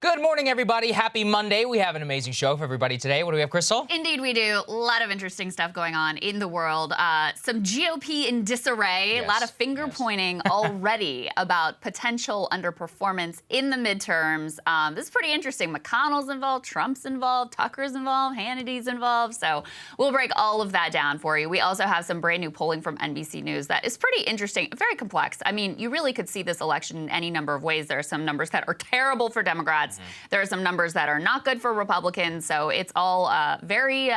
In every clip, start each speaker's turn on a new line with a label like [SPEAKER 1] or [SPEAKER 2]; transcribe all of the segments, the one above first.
[SPEAKER 1] Good morning, everybody. Happy Monday. We have an amazing show for everybody today. What do we have, Krystal?
[SPEAKER 2] Indeed, we do. A lot of interesting stuff going on in the world. Some GOP in disarray.
[SPEAKER 1] Yes,
[SPEAKER 2] A lot of finger pointing already about potential underperformance in the midterms. This is pretty interesting. McConnell's involved, Trump's involved, Tucker's involved, Hannity's involved. So we'll break all of that down for you. We also have some brand new polling from NBC News that is pretty interesting, very complex. I mean, you really could see this election in any number of ways. There are some numbers that are terrible for Democrats. There are some numbers that are not good for Republicans. So it's all very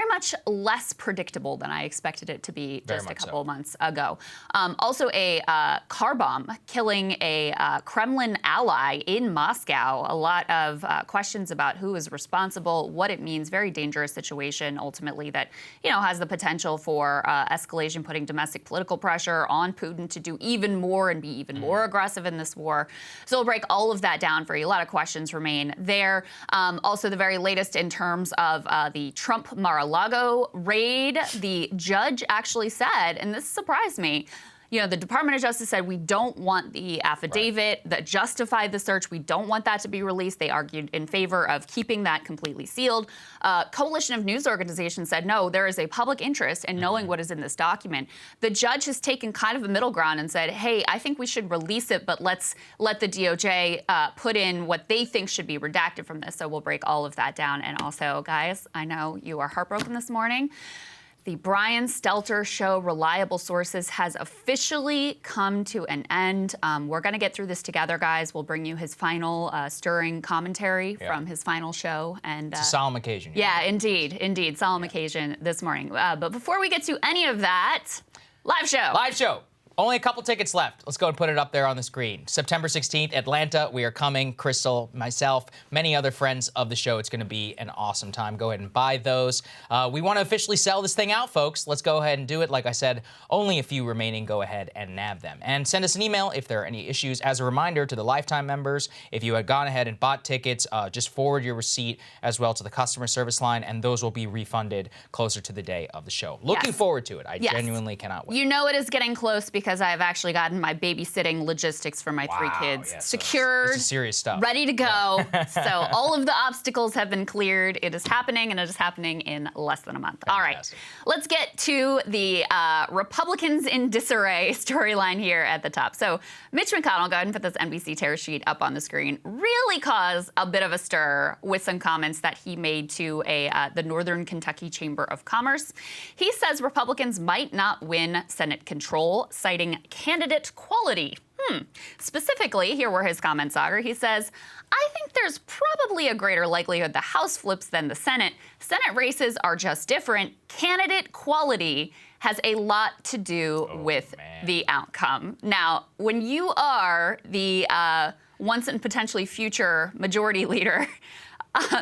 [SPEAKER 2] much less predictable than I expected it to be just a couple of months ago. Also, a car bomb killing a Kremlin ally in Moscow. A lot of questions about who is responsible, what it means. Very dangerous situation, ultimately, that has the potential for escalation, putting domestic political pressure on Putin to do even more and be even more aggressive in this war. So we'll break all of that down for you. A lot of questions remain there. Also, the very latest in terms of the Trump Mar-a-Lago raid. The judge actually said, and this surprised me, the Department of Justice said, we don't want the affidavit that justified the search. We don't want that to be released. They argued in favor of keeping that completely sealed. Coalition of news organizations said, no, there is a public interest in knowing what is in this document. The judge has taken kind of a middle ground and said, hey, I think we should release it, but let's let the DOJ put in what they think should be redacted from this. So we'll break all of that down. And also, guys, I know you are heartbroken this morning. The Brian Stelter show, Reliable Sources, has officially come to an end. We're going to get through this together, guys. We'll bring you his final stirring commentary from his final show. And
[SPEAKER 1] it's a solemn occasion.
[SPEAKER 2] Yeah, indeed. Solemn occasion this morning. But before we get to any of that, live show.
[SPEAKER 1] Live show. Only a couple tickets left. Let's go and put it up there on the screen. September 16th, Atlanta. We are coming. Krystal, myself, many other friends of the show. It's going to be an awesome time. Go ahead and buy those. We want to officially sell this thing out, folks. Let's go ahead and do it. Like I said, only a few remaining. Go ahead and nab them. And send us an email if there are any issues. As a reminder to the lifetime members, if you had gone ahead and bought tickets, just forward your receipt as well to the customer service line, and those will be refunded closer to the day of the show. Looking forward to it. I genuinely cannot wait.
[SPEAKER 2] You know it is getting close because I have actually gotten my babysitting logistics for my three kids secured,
[SPEAKER 1] this is serious stuff.
[SPEAKER 2] Ready to go. So all of the obstacles have been cleared. It is happening, and it is happening in less than a month.
[SPEAKER 1] Fantastic.
[SPEAKER 2] All right, let's get to the Republicans in disarray storyline here at the top. So Mitch McConnell, go ahead and put this NBC tear sheet up on the screen, really caused a bit of a stir with some comments that he made to the Northern Kentucky Chamber of Commerce. He says Republicans might not win Senate control, citing candidate quality. Specifically, here were his comments, Saagar. He says, I think there's probably a greater likelihood the House flips than the Senate. Senate races are just different. Candidate quality has a lot to do with the outcome. Now, when you are the once and potentially future majority leader,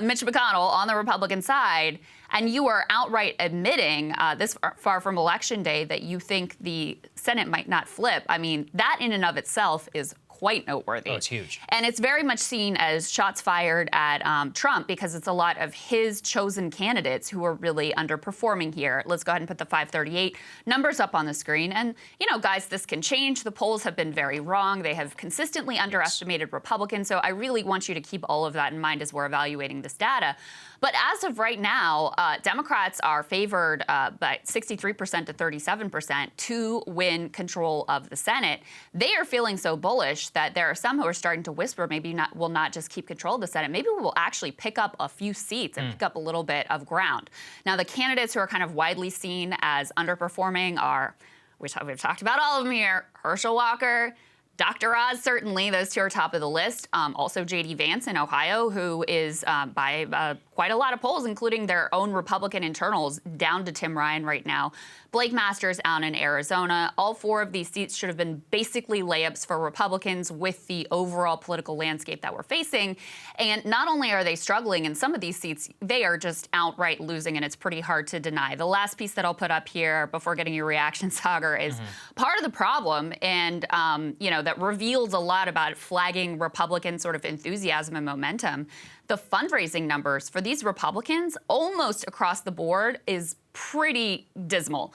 [SPEAKER 2] Mitch McConnell, on the Republican side, and you are outright admitting this far from Election Day that you think the Senate might not flip, I mean, that in and of itself is quite noteworthy.
[SPEAKER 1] Oh, it's huge.
[SPEAKER 2] And it's very much seen as shots fired at Trump because it's a lot of his chosen candidates who are really underperforming here. Let's go ahead and put the 538 numbers up on the screen. And, guys, this can change. The polls have been very wrong. They have consistently underestimated Republicans. So I really want you to keep all of that in mind as we're evaluating this data. But as of right now, Democrats are favored by 63% to 37% to win control of the Senate. They are feeling so bullish that there are some who are starting to whisper maybe we'll not just keep control of the Senate. Maybe we will actually pick up a few seats and pick up a little bit of ground. Now, the candidates who are kind of widely seen as underperforming are, we've talked about all of them here, Herschel Walker, Dr. Oz, certainly. Those two are top of the list. Also, J.D. Vance in Ohio, who is by quite a lot of polls, including their own Republican internals, down to Tim Ryan right now. Blake Masters out in Arizona. All four of these seats should have been basically layups for Republicans with the overall political landscape that we're facing. And not only are they struggling in some of these seats, they are just outright losing, and it's pretty hard to deny. The last piece that I'll put up here before getting your reaction, Saagar, is part of the problem, and that reveals a lot about flagging Republican sort of enthusiasm and momentum. The fundraising numbers for these Republicans almost across the board is pretty dismal.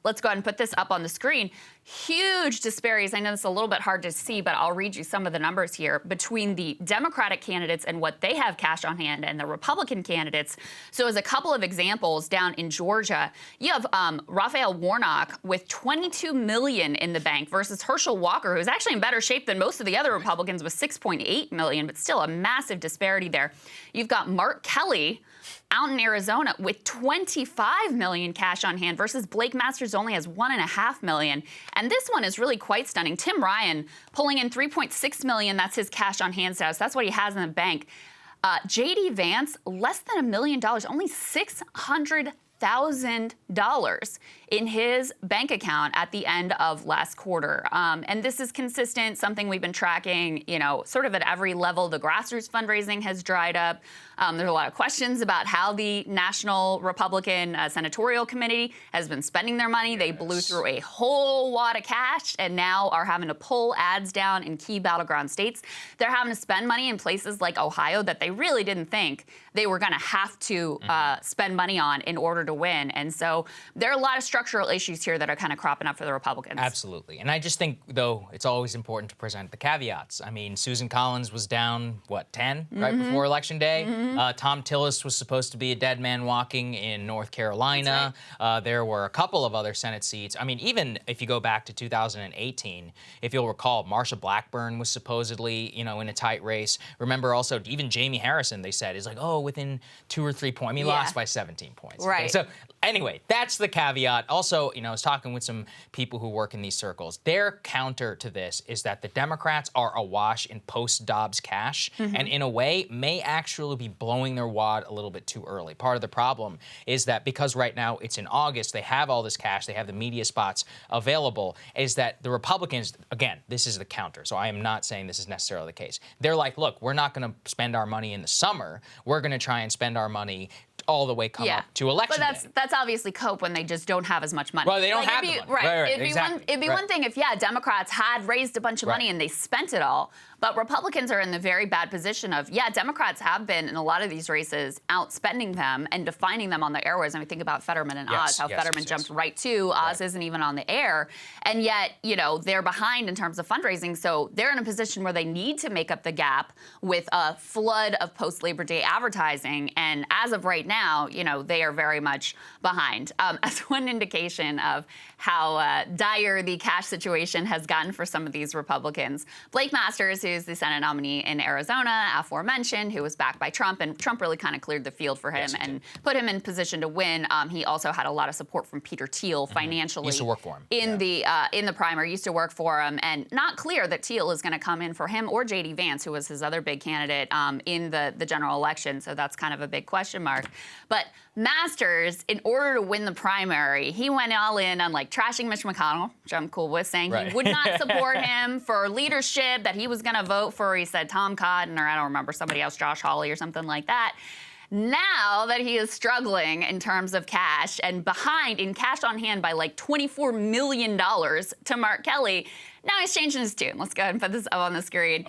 [SPEAKER 2] Let's go ahead and put this up on the screen. huge disparities. I know it's a little bit hard to see, but I'll read you some of the numbers here between the Democratic candidates and what they have cash on hand and the Republican candidates. So as a couple of examples, down in Georgia, you have Raphael Warnock with $22 million in the bank versus Herschel Walker, who's actually in better shape than most of the other Republicans with $6.8 million, but still a massive disparity there. You've got Mark Kelly out in Arizona with $25 million cash on hand versus Blake Masters only has $1.5 million. And this one is really quite stunning. Tim Ryan pulling in $3.6 million. That's his cash on hand status. That's what he has in the bank. J.D. Vance, less than $1 million, only $600,000 in his bank account at the end of last quarter. And this is consistent, something we've been tracking, sort of at every level. The grassroots fundraising has dried up. There's a lot of questions about how the National Republican Senatorial Committee has been spending their money. Yes. They blew through a whole wad of cash and now are having to pull ads down in key battleground states. They're having to spend money in places like Ohio that they really didn't think they were going to have to spend money on in order to win. And so there are a lot of structural issues here that are kind of cropping up for the Republicans.
[SPEAKER 1] Absolutely. And I just think, though, it's always important to present the caveats. I mean, Susan Collins was down, 10 right before Election Day? Tom Tillis was supposed to be a dead man walking in North Carolina. Right. There were a couple of other Senate seats. I mean, even if you go back to 2018, if you'll recall, Marsha Blackburn was supposedly, in a tight race. Remember also, even Jamie Harrison, they said, is like, within 2 or 3 points. I mean, he lost by 17 points.
[SPEAKER 2] Right.
[SPEAKER 1] Okay? So anyway, that's the caveat. Also, I was talking with some people who work in these circles. Their counter to this is that the Democrats are awash in post-Dobbs cash, and in a way may actually be blowing their wad a little bit too early. Part of the problem is that because right now it's in August, they have all this cash, they have the media spots available, is that the Republicans, again, this is the counter, so I am not saying this is necessarily the case. They're like, look, we're not going to spend our money in the summer. We're going to try and spend our money all the way up to election
[SPEAKER 2] day.
[SPEAKER 1] But
[SPEAKER 2] that's obviously cope when they just don't have as much money.
[SPEAKER 1] Well, they don't have the money.
[SPEAKER 2] Right. It'd be
[SPEAKER 1] right.
[SPEAKER 2] one thing if, Democrats had raised a bunch of money and they spent it all. But Republicans are in the very bad position of, Democrats have been in a lot of these races outspending them and defining them on the airways. And we think about Fetterman and Oz, how Fetterman jumped right to. Oz isn't even on the air. And yet, they're behind in terms of fundraising. So they're in a position where they need to make up the gap with a flood of post-Labor Day advertising. And as of right now, they are very much behind. As one indication of how dire the cash situation has gotten for some of these Republicans, Blake Masters, who's the Senate nominee in Arizona, aforementioned, who was backed by Trump, and Trump really kind of cleared the field for him and put him in position to win. He also had a lot of support from Peter Thiel financially.
[SPEAKER 1] Used to work for him.
[SPEAKER 2] In the primary, used to work for him, and not clear that Thiel is going to come in for him or J.D. Vance, who was his other big candidate in the general election. So that's kind of a big question mark. But Masters, in order to win the primary, he went all in on trashing Mitch McConnell, which I'm cool with, saying he would not support him for leadership, that he was going to vote for, he said, Tom Cotton, or I don't remember, somebody else, Josh Hawley or something like that. Now that he is struggling in terms of cash and behind in cash on hand by $24 million to Mark Kelly, now he's changing his tune. Let's go ahead and put this up on the screen.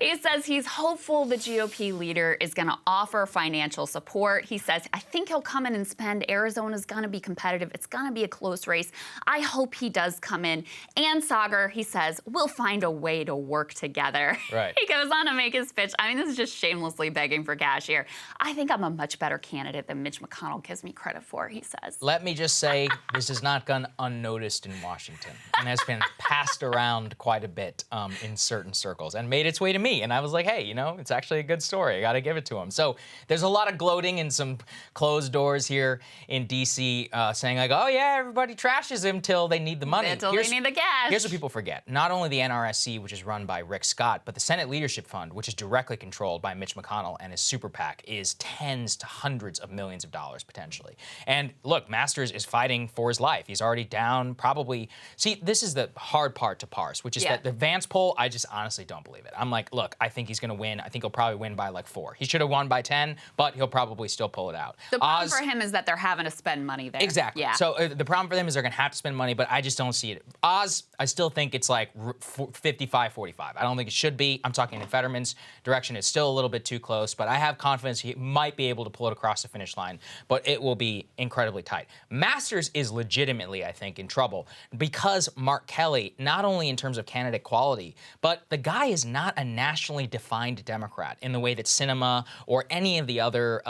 [SPEAKER 2] He says he's hopeful the GOP leader is going to offer financial support. He says, I think he'll come in and spend. Arizona's going to be competitive. It's going to be a close race. I hope he does come in. And Saagar, he says, we'll find a way to work together.
[SPEAKER 1] Right. He
[SPEAKER 2] goes on to make his pitch. I mean, this is just shamelessly begging for cash here. I think I'm a much better candidate than Mitch McConnell gives me credit for, he says.
[SPEAKER 1] Let me just say, this has not gone unnoticed in Washington and has been passed around quite a bit in certain circles and made its way to me. And I was like, hey, it's actually a good story. I got to give it to him. So there's a lot of gloating and some closed doors here in D.C. Saying everybody trashes him till they need the money.
[SPEAKER 2] Until they need the cash.
[SPEAKER 1] Here's what people forget. Not only the NRSC, which is run by Rick Scott, but the Senate Leadership Fund, which is directly controlled by Mitch McConnell and his super PAC, is tens to hundreds of millions of dollars potentially. And look, Masters is fighting for his life. He's already down probably. See, this is the hard part to parse. farce, which is that the Vance poll, I just honestly don't believe it. I'm like, look, I think he's going to win. I think he'll probably win by like 4. He should have won by 10, but he'll probably still pull it out.
[SPEAKER 2] The problem for him is that they're having to spend money there.
[SPEAKER 1] Exactly.
[SPEAKER 2] Yeah.
[SPEAKER 1] So the problem for them is they're going to have to spend money, but I just don't see it. Oz, I still think it's like 55-45. I don't think it should be. I'm talking in Fetterman's direction. It's still a little bit too close, but I have confidence he might be able to pull it across the finish line, but it will be incredibly tight. Masters is legitimately, I think, in trouble because Mark Kelly, not only in terms of candidate quality, but the guy is not a nationally defined Democrat in the way that Sinema or any of the other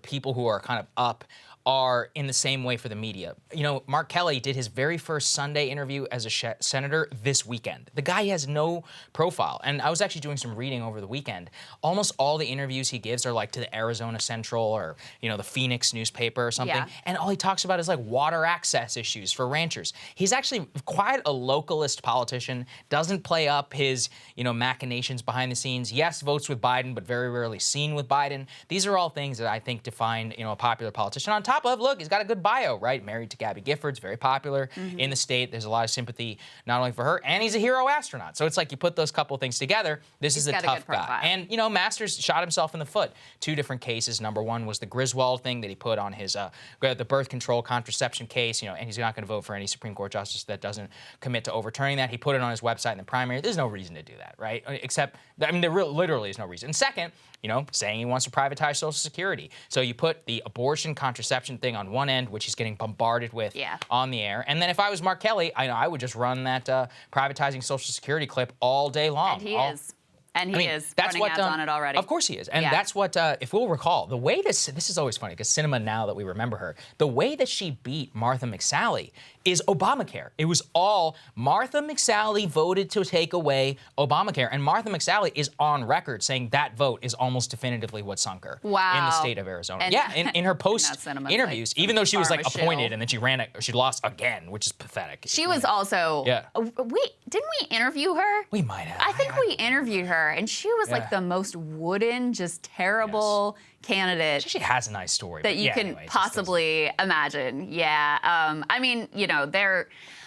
[SPEAKER 1] people who are kind of up are in the same way for the media. You know, Mark Kelly did his very first Sunday interview as a senator this weekend. The guy has no profile. And I was actually doing some reading over the weekend. Almost all the interviews he gives are like to the Arizona Central or, you know, the Phoenix newspaper or something.
[SPEAKER 2] Yeah.
[SPEAKER 1] And all he talks about is like water access issues for ranchers. He's actually quite a localist politician, doesn't play up his, you know, machinations behind the scenes. Yes, votes with Biden, but very rarely seen with Biden. These are all things that I think define, you know, a popular politician. On top of, look, he's got a good bio, right? Married to Gabby Giffords, very popular in the state. There's a lot of sympathy not only for her, and he's a hero astronaut. So it's like you put those couple things together, this is a tough guy. And, you know, Masters shot himself in the foot. 2 different cases. Number one was the Griswold thing that he put on his, the birth control contraception case, you know, and he's not going to vote for any Supreme Court justice that doesn't commit to overturning that. He put it on his website in the primary. There's no reason to do that, right? Except, I mean, there literally is no reason. And second, you know, saying he wants to privatize Social Security. So you put the abortion contraception thing on one end, which he's getting bombarded with on the air. And then if I was Mark Kelly, I would just run that privatizing Social Security clip all day long.
[SPEAKER 2] And he is. And he is running ads on it already.
[SPEAKER 1] Of course he is. And that's what, if we'll recall, the way this is always funny, because Sinema, now that we remember her, the way that she beat Martha McSally is Obamacare. It was all Martha McSally voted to take away Obamacare. And Martha McSally is on record saying that vote is almost definitively what sunk her in the state of Arizona. And in her post interviews, like, even though she was like appointed and then she lost again, which is pathetic.
[SPEAKER 2] She was also, didn't we interview her?
[SPEAKER 1] We might have.
[SPEAKER 2] I think we interviewed her, and she was like the most wooden, just terrible candidate.
[SPEAKER 1] She has a nice story
[SPEAKER 2] that you can possibly imagine. I mean, you know,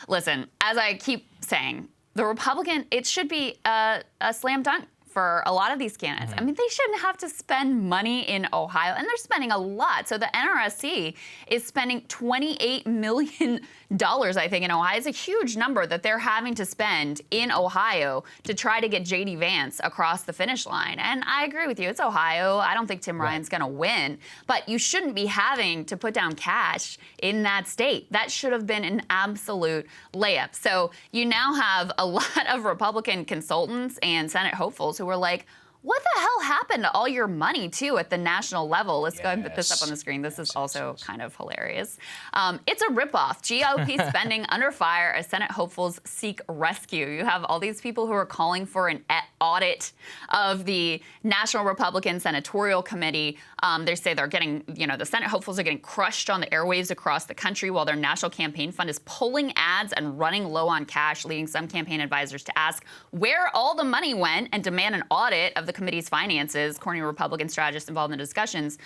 [SPEAKER 2] listen, as I keep saying, the Republican, it should be a slam dunk for a lot of these candidates. I mean, they shouldn't have to spend money in Ohio, and they're spending a lot. So the NRSC is spending $28 million, I think, in Ohio. It's a huge number that they're having to spend in Ohio to try to get J.D. Vance across the finish line. And I agree with you. It's Ohio. I don't think Tim Ryan's going to win. But you shouldn't be having to put down cash in that state. That should have been an absolute layup. So you now have a lot of Republican consultants and Senate hopefuls who were like, what the hell happened to all your money, too, at the national level? Let's go ahead and put this up on the screen. This is also kind of hilarious. It's a ripoff. GOP spending under fire as Senate hopefuls seek rescue. You have all these people who are calling for an audit of the National Republican Senatorial Committee. They say they're getting, you know, the Senate hopefuls are getting crushed on the airwaves across the country while their national campaign fund is pulling ads and running low on cash, leading some campaign advisors to ask where all the money went and demand an audit of the committee's finances, according to Republican strategists involved in the discussions.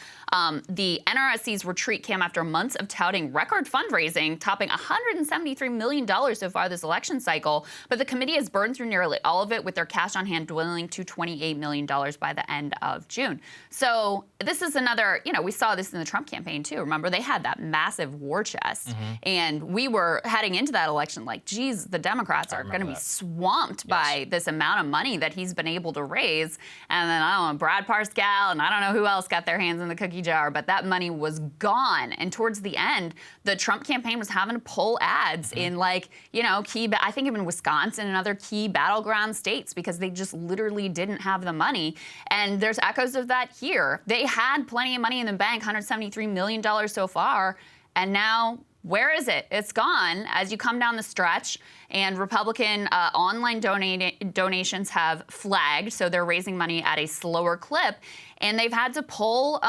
[SPEAKER 2] The NRSC's retreat came after months of touting record fundraising, topping $173 million so far this election cycle. But the committee has burned through nearly all of it, with their cash on hand dwindling to $28 million by the end of June. So this is another, you know, we saw this in the Trump campaign, too. Remember, they had that massive war chest. And we were heading into that election like, geez, the Democrats are going to be swamped by this amount of money that he's been able to raise. And then, I don't know, Brad Parscale and I don't know who else got their hands in the cookie jar, but that money was gone. And towards the end, the Trump campaign was having to pull ads in, like, you know, I think even Wisconsin and other key battleground states, because they just literally didn't have the money. And there's echoes of that here. They had plenty of money in the bank, $173 million so far, and now where is it? It's gone as you come down the stretch. And Republican online donations have flagged, so they're raising money at a slower clip. And they've had to pull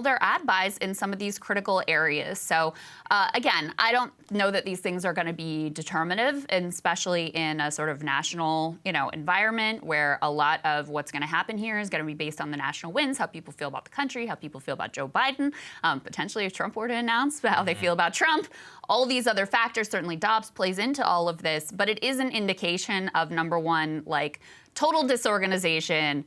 [SPEAKER 2] their ad buys in some of these critical areas. So, again, I don't know that these things are going to be determinative, and especially in a sort of national, you know, environment where a lot of what's going to happen here is going to be based on the national wins, how people feel about the country, how people feel about Joe Biden, potentially if Trump were to announce how they feel about Trump. Trump. All these other factors, certainly Dobbs plays into all of this, but it is an indication of, number one, like total disorganization,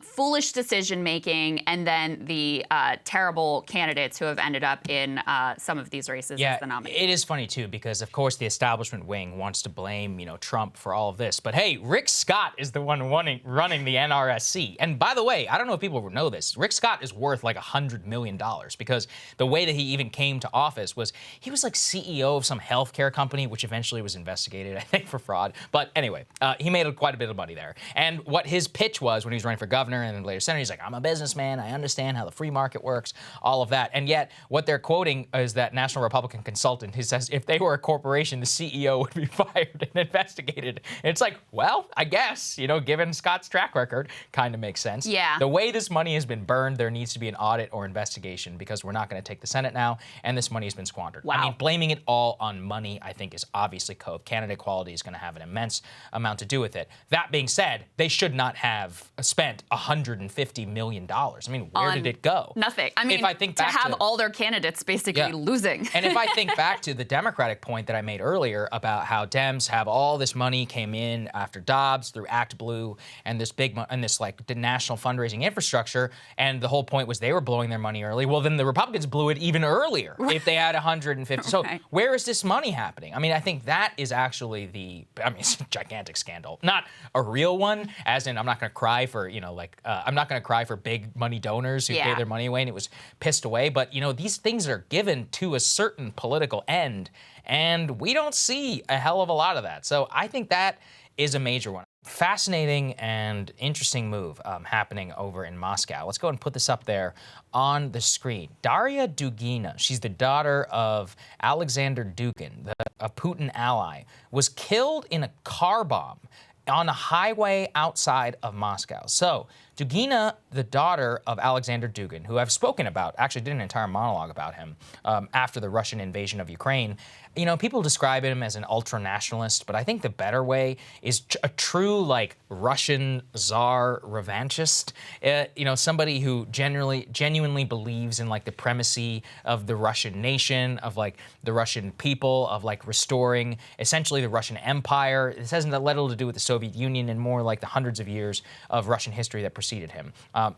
[SPEAKER 2] foolish decision-making, and then the terrible candidates who have ended up in some of these races as the nominee.
[SPEAKER 1] It is funny, too, because, of course, the establishment wing wants to blame, Trump for all of this. But, hey, Rick Scott is the one running the NRSC. And, by the way, I don't know if people know this. Rick Scott is worth, like, $100 million because the way that he even came to office was he was, like, CEO of some healthcare company, which eventually was investigated, I think, for fraud. But, anyway, he made quite a bit of money there. And what his pitch was when he was running for governor and then later senator, he's like, I'm a businessman. I understand how the free market works, all of that. And yet what they're quoting is that National Republican consultant who says if they were a corporation, the CEO would be fired and investigated. And it's like, well, I guess, given Scott's track record, kind of makes sense.
[SPEAKER 2] Yeah.
[SPEAKER 1] The way this money has been burned, there needs to be an audit or investigation because we're not going to take the Senate now, and this money has been squandered.
[SPEAKER 2] Wow.
[SPEAKER 1] I mean, blaming it all on money, I think, is obviously code. Candidate quality is going to have an immense amount to do with it. That being said, they should not have spent $150 million. I mean, where did it go?
[SPEAKER 2] Nothing. I mean,
[SPEAKER 1] if I think back
[SPEAKER 2] to have all their candidates basically losing.
[SPEAKER 1] And if I think back to the Democratic point that I made earlier about how Dems have all this money came in after Dobbs through Act Blue and this the national fundraising infrastructure, and the whole point was they were blowing their money early. Well, then the Republicans blew it even earlier if they had 150. So where is this money happening? I mean, I think that is actually it's a gigantic scandal. Not a real one, as in I'm not going to cry for, I'm not going to cry for big money donors who pay their money away and it was pissed away. But, these things are given to a certain political end, and we don't see a hell of a lot of that. So I think that is a major one. Fascinating and interesting move happening over in Moscow. Let's go ahead and put this up there on the screen. Daria Dugina, she's the daughter of Alexander Dugin, a Putin ally, was killed in a car bomb on a highway outside of Moscow. So Dugina, the daughter of Alexander Dugin, who I've spoken about, actually did an entire monologue about him after the Russian invasion of Ukraine. People describe him as an ultra-nationalist, but I think the better way is a true, Russian czar revanchist. Somebody who genuinely believes in, the primacy of the Russian nation, of, the Russian people, of, restoring, essentially, the Russian Empire. This hasn't little to do with the Soviet Union and more like the hundreds of years of Russian history that preceded him.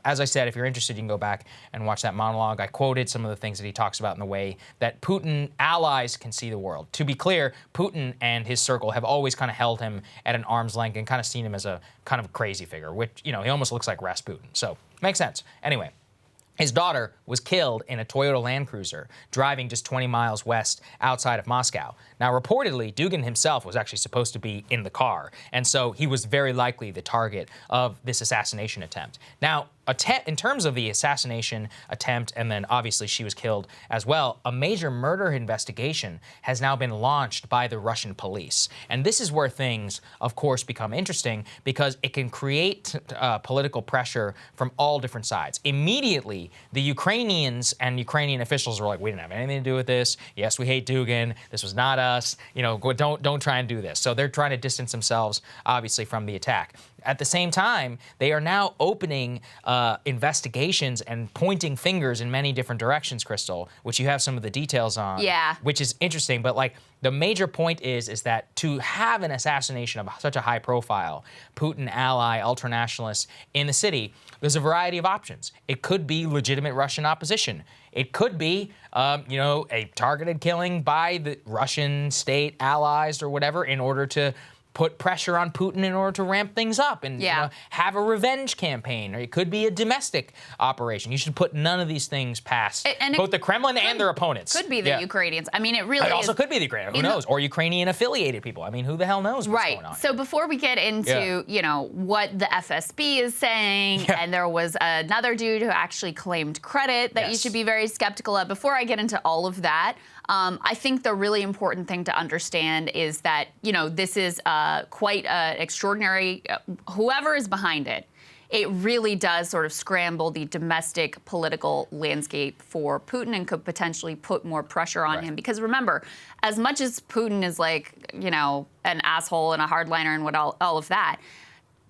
[SPEAKER 1] As I said, if you're interested, you can go back and watch that monologue. I quoted some of the things that he talks about in the way that Putin allies can see the world. To be clear, Putin and his circle have always kind of held him at an arm's length and kind of seen him as a kind of crazy figure, which, he almost looks like Rasputin. So, makes sense. Anyway. His daughter was killed in a Toyota Land Cruiser driving just 20 miles west outside of Moscow. Now, reportedly, Dugin himself was actually supposed to be in the car, and so he was very likely the target of this assassination attempt. Now, in terms of the assassination attempt, and then obviously she was killed as well, a major murder investigation has now been launched by the Russian police. And this is where things, of course, become interesting because it can create political pressure from all different sides. Immediately, the Ukrainians and Ukrainian officials were like, we didn't have anything to do with this. Yes, we hate Dugin. This was not us. Don't try and do this. So they're trying to distance themselves, obviously, from the attack. At the same time, they are now opening investigations and pointing fingers in many different directions, Krystal, which you have some of the details on.
[SPEAKER 2] Yeah.
[SPEAKER 1] Which is interesting. But the major point is that to have an assassination of such a high profile Putin ally, ultranationalist in the city, there's a variety of options. It could be legitimate Russian opposition. It could be, a targeted killing by the Russian state allies or whatever in order to put pressure on Putin in order to ramp things up and have a revenge campaign. Or it could be a domestic operation. You should put none of these things past both the Kremlin and their opponents.
[SPEAKER 2] Could be the Ukrainians. I mean, it really
[SPEAKER 1] It also could be the Ukrainians. Who knows? Or Ukrainian-affiliated people. I mean, who the hell knows what's going on?
[SPEAKER 2] So before we get into, what the FSB is saying, and there was another dude who actually claimed credit that you should be very skeptical of. Before I get into all of that, I think the really important thing to understand is that, this is quite extraordinary. Whoever is behind it, it really does sort of scramble the domestic political landscape for Putin and could potentially put more pressure on him. Because remember, as much as Putin is an asshole and a hardliner and all of that,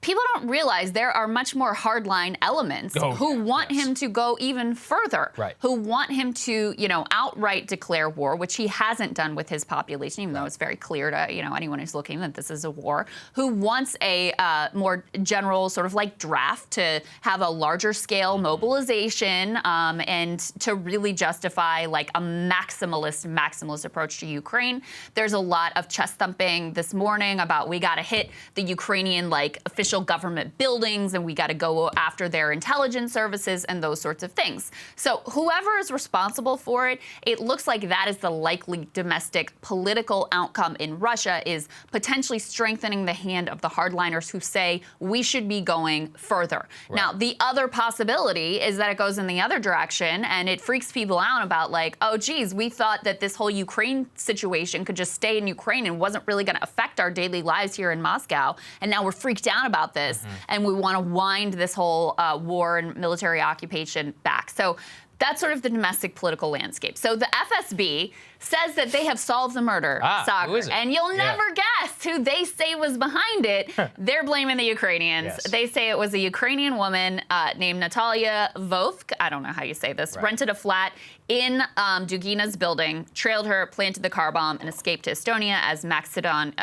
[SPEAKER 2] people don't realize there are much more hardline elements who want him to go even further, who want him to, outright declare war, which he hasn't done with his population, even though it's very clear to, anyone who's looking that this is a war, who wants a more general sort of like draft to have a larger scale mobilization and to really justify like a maximalist approach to Ukraine. There's a lot of chest thumping this morning about we got to hit the Ukrainian like official government buildings and we got to go after their intelligence services and those sorts of things. So whoever is responsible for it, it looks like that is the likely domestic political outcome in Russia, is potentially strengthening the hand of the hardliners who say we should be going further. Now, the other possibility is that it goes in the other direction and it freaks people out about like, oh, geez, we thought that this whole Ukraine situation could just stay in Ukraine and wasn't really going to affect our daily lives here in Moscow. And now we're freaked out about this, and we want to wind this whole war and military occupation back. So that's sort of the domestic political landscape. So the FSB says that they have solved the murder, Saagar,
[SPEAKER 1] who is it?
[SPEAKER 2] and you'll never guess who they say was behind it. They're blaming the Ukrainians.
[SPEAKER 1] Yes.
[SPEAKER 2] They say it was a Ukrainian woman named Natalia Vovk, I don't know how you say this, rented a flat in Dugina's building, trailed her, planted the car bomb, and escaped to Estonia, as Max Sidon,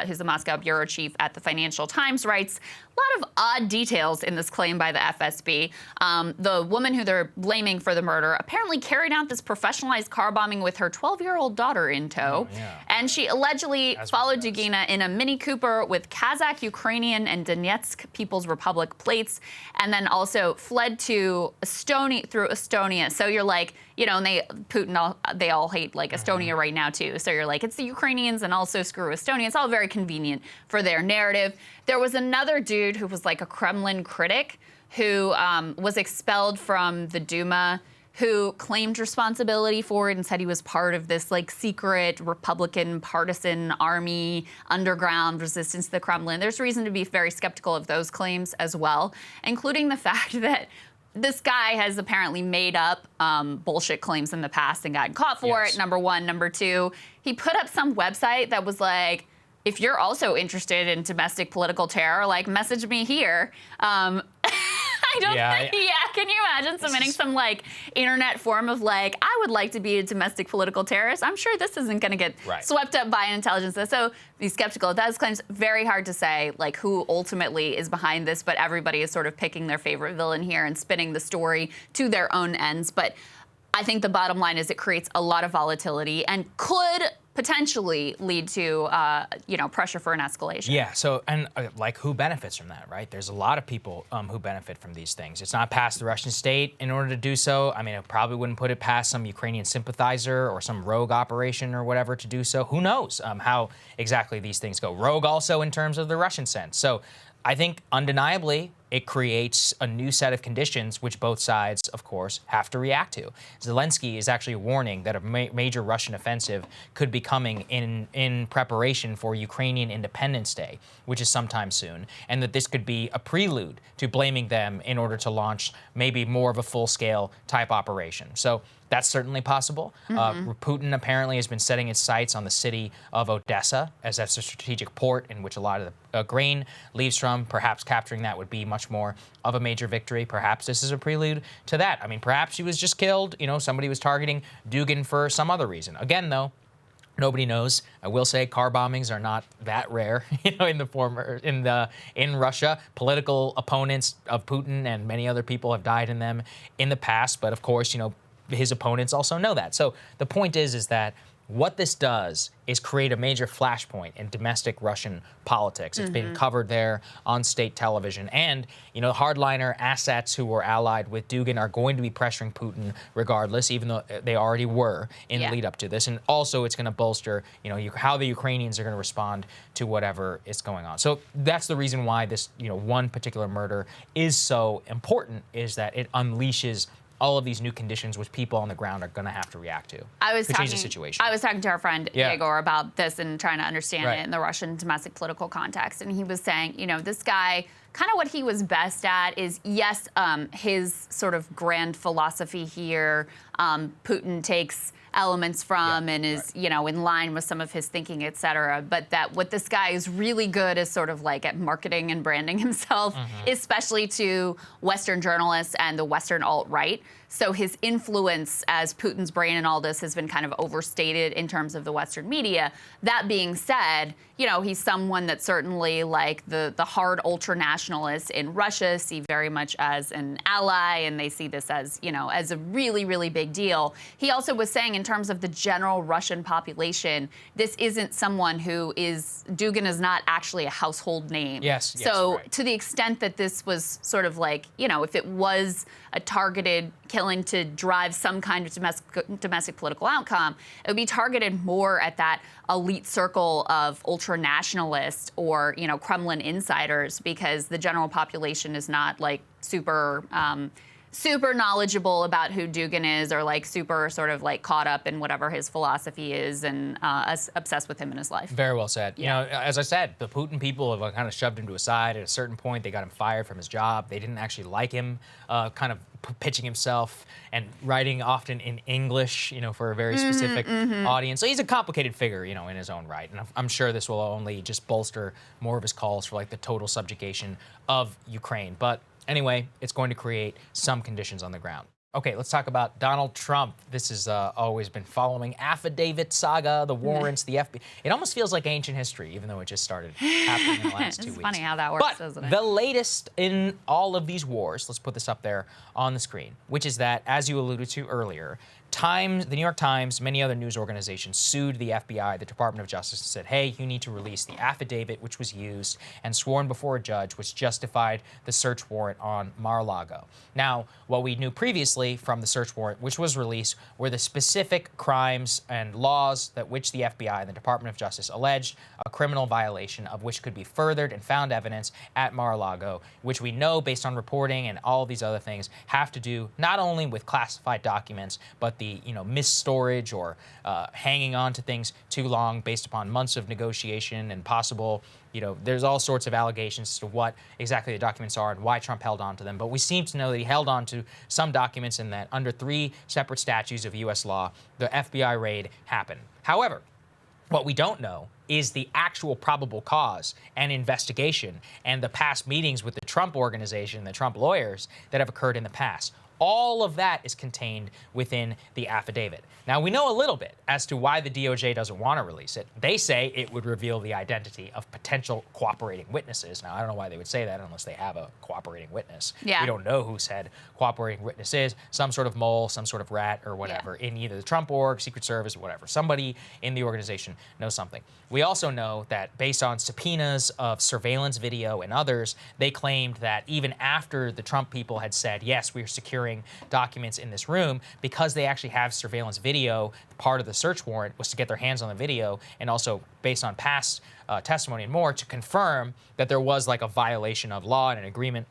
[SPEAKER 2] who's the Moscow bureau chief at the Financial Times, writes. A lot of odd details in this claim by the FSB. The woman who they're blaming for the murder apparently carried out this professionalized car bombing with her 12-year-old daughter in tow. And she allegedly followed Dugina in a Mini Cooper with Kazakh, Ukrainian, and Donetsk People's Republic plates, and then also fled to Estonia through Estonia. So you're like, and Putin, they all hate like Estonia right now too. So you're like, it's the Ukrainians and also screw Estonia. It's all very convenient for their narrative. There was another dude who was like a Kremlin critic who was expelled from the Duma, who claimed responsibility for it and said he was part of this like secret Republican partisan army underground resistance to the Kremlin. There's reason to be very skeptical of those claims as well, including the fact that this guy has apparently made up bullshit claims in the past and gotten caught for it, number one. Number two, he put up some website that was like, if you're also interested in domestic political terror, like message me here. I don't think, can you imagine submitting some like internet form of like, I would like to be a domestic political terrorist? I'm sure this isn't going to get swept up by an intelligence. So be skeptical of those claims. Very hard to say like who ultimately is behind this, but everybody is sort of picking their favorite villain here and spinning the story to their own ends. But I think the bottom line is it creates a lot of volatility and could potentially lead to, pressure for an escalation.
[SPEAKER 1] Yeah. So, and like, who benefits from that, right? There's a lot of people who benefit from these things. It's not past the Russian state in order to do so. I mean, it probably wouldn't put it past some Ukrainian sympathizer or some rogue operation or whatever to do so. Who knows how exactly these things go? Rogue also in terms of the Russian sense. So I think undeniably it creates a new set of conditions which both sides, of course, have to react to. Zelensky is actually warning that a major Russian offensive could be coming in preparation for Ukrainian Independence Day, which is sometime soon, and that this could be a prelude to blaming them in order to launch maybe more of a full-scale type operation. So that's certainly possible. Putin apparently has been setting its sights on the city of Odessa, as that's a strategic port in which a lot of the grain leaves from. Perhaps capturing that would be much more of a major victory. Perhaps this is a prelude to that. I mean, perhaps he was just killed. Somebody was targeting Dugin for some other reason. Again, though, nobody knows. I will say car bombings are not that rare, in Russia. Political opponents of Putin and many other people have died in them in the past. But of course, his opponents also know that. So the point is that what this does is create a major flashpoint in domestic Russian politics. It's being covered there on state television. And, hardliner assets who were allied with Dugin are going to be pressuring Putin regardless, even though they already were in the lead up to this. And also it's going to bolster, how the Ukrainians are going to respond to whatever is going on. So that's the reason why this, one particular murder is so important, is that it unleashes all of these new conditions which people on the ground are going to have to react to change the situation.
[SPEAKER 2] I was talking to our friend Yegor about this and trying to understand it in the Russian domestic political context. And he was saying, this guy kind of what he was best at is, yes, his sort of grand philosophy here, Putin takes elements from and is, you know, in line with some of his thinking, et cetera. But that what this guy is really good is sort of like at marketing and branding himself, especially to Western journalists and the Western alt-right. So his influence as Putin's brain in all this has been kind of overstated in terms of the Western media. That being said, you know, he's someone that certainly, like the hard ultra-nationalists in Russia see very much as an ally, and they see this as, you know, as a really, really big deal. He also was saying in terms of the general Russian population, this isn't someone who is, Dugin is not actually a household name.
[SPEAKER 1] Yes,
[SPEAKER 2] So to the extent that this was sort of like, you know, if it was a targeted killing to drive some kind of domestic political outcome, it would be targeted more at that elite circle of ultra-nationalists or, you know, Kremlin insiders, because the general population is not like super knowledgeable about who Dugin is, or like super sort of like caught up in whatever his philosophy is and obsessed with him in his life.
[SPEAKER 1] Very well said. You know, as I said, the Putin people have kind of shoved him to a side. At a certain point, they got him fired from his job. They didn't actually like him kind of pitching himself and writing often in English, you know, for a very specific audience. So he's a complicated figure, you know, in his own right. And I'm sure this will only just bolster more of his calls for like the total subjugation of Ukraine. But anyway, it's going to create some conditions on the ground. Okay, let's talk about Donald Trump. This has always been following affidavit saga, the warrants, the FBI. It almost feels like ancient history, even though it just started happening in the last 2 weeks.
[SPEAKER 2] It's funny how that works,
[SPEAKER 1] but
[SPEAKER 2] isn't it?
[SPEAKER 1] The latest in all of these wars, let's put this up there on the screen, which is that, as you alluded to earlier, the New York Times, many other news organizations sued the FBI, the Department of Justice, and said, hey, you need to release the affidavit which was used and sworn before a judge, which justified the search warrant on Mar-a-Lago. Now, what we knew previously from the search warrant, which was released, were the specific crimes and laws that which the FBI and the Department of Justice alleged a criminal violation of which could be furthered and found evidence at Mar-a-Lago, which we know based on reporting and all of these other things have to do not only with classified documents, but the, you know, misstorage or hanging on to things too long based upon months of negotiation and possible, you know, there's all sorts of allegations as to what exactly the documents are and why Trump held on to them. But we seem to know that he held on to some documents and that under 3 separate statutes of U.S. law, the FBI raid happened. However, what we don't know is the actual probable cause and investigation and the past meetings with the Trump organization, the Trump lawyers that have occurred in the past. All of that is contained within the affidavit. Now, we know a little bit as to why the DOJ doesn't want to release it. They say it would reveal the identity of potential cooperating witnesses. Now, I don't know why they would say that unless they have a cooperating witness.
[SPEAKER 2] Yeah.
[SPEAKER 1] We don't know who said cooperating witness is. Some sort of mole, some sort of rat or whatever in either the Trump org, Secret Service, or whatever. Somebody in the organization knows something. We also know that based on subpoenas of surveillance video and others, they claimed that even after the Trump people had said, yes, we're securing documents in this room, because they actually have surveillance video, part of the search warrant was to get their hands on the video and also based on past testimony and more to confirm that there was like a violation of law and an agreement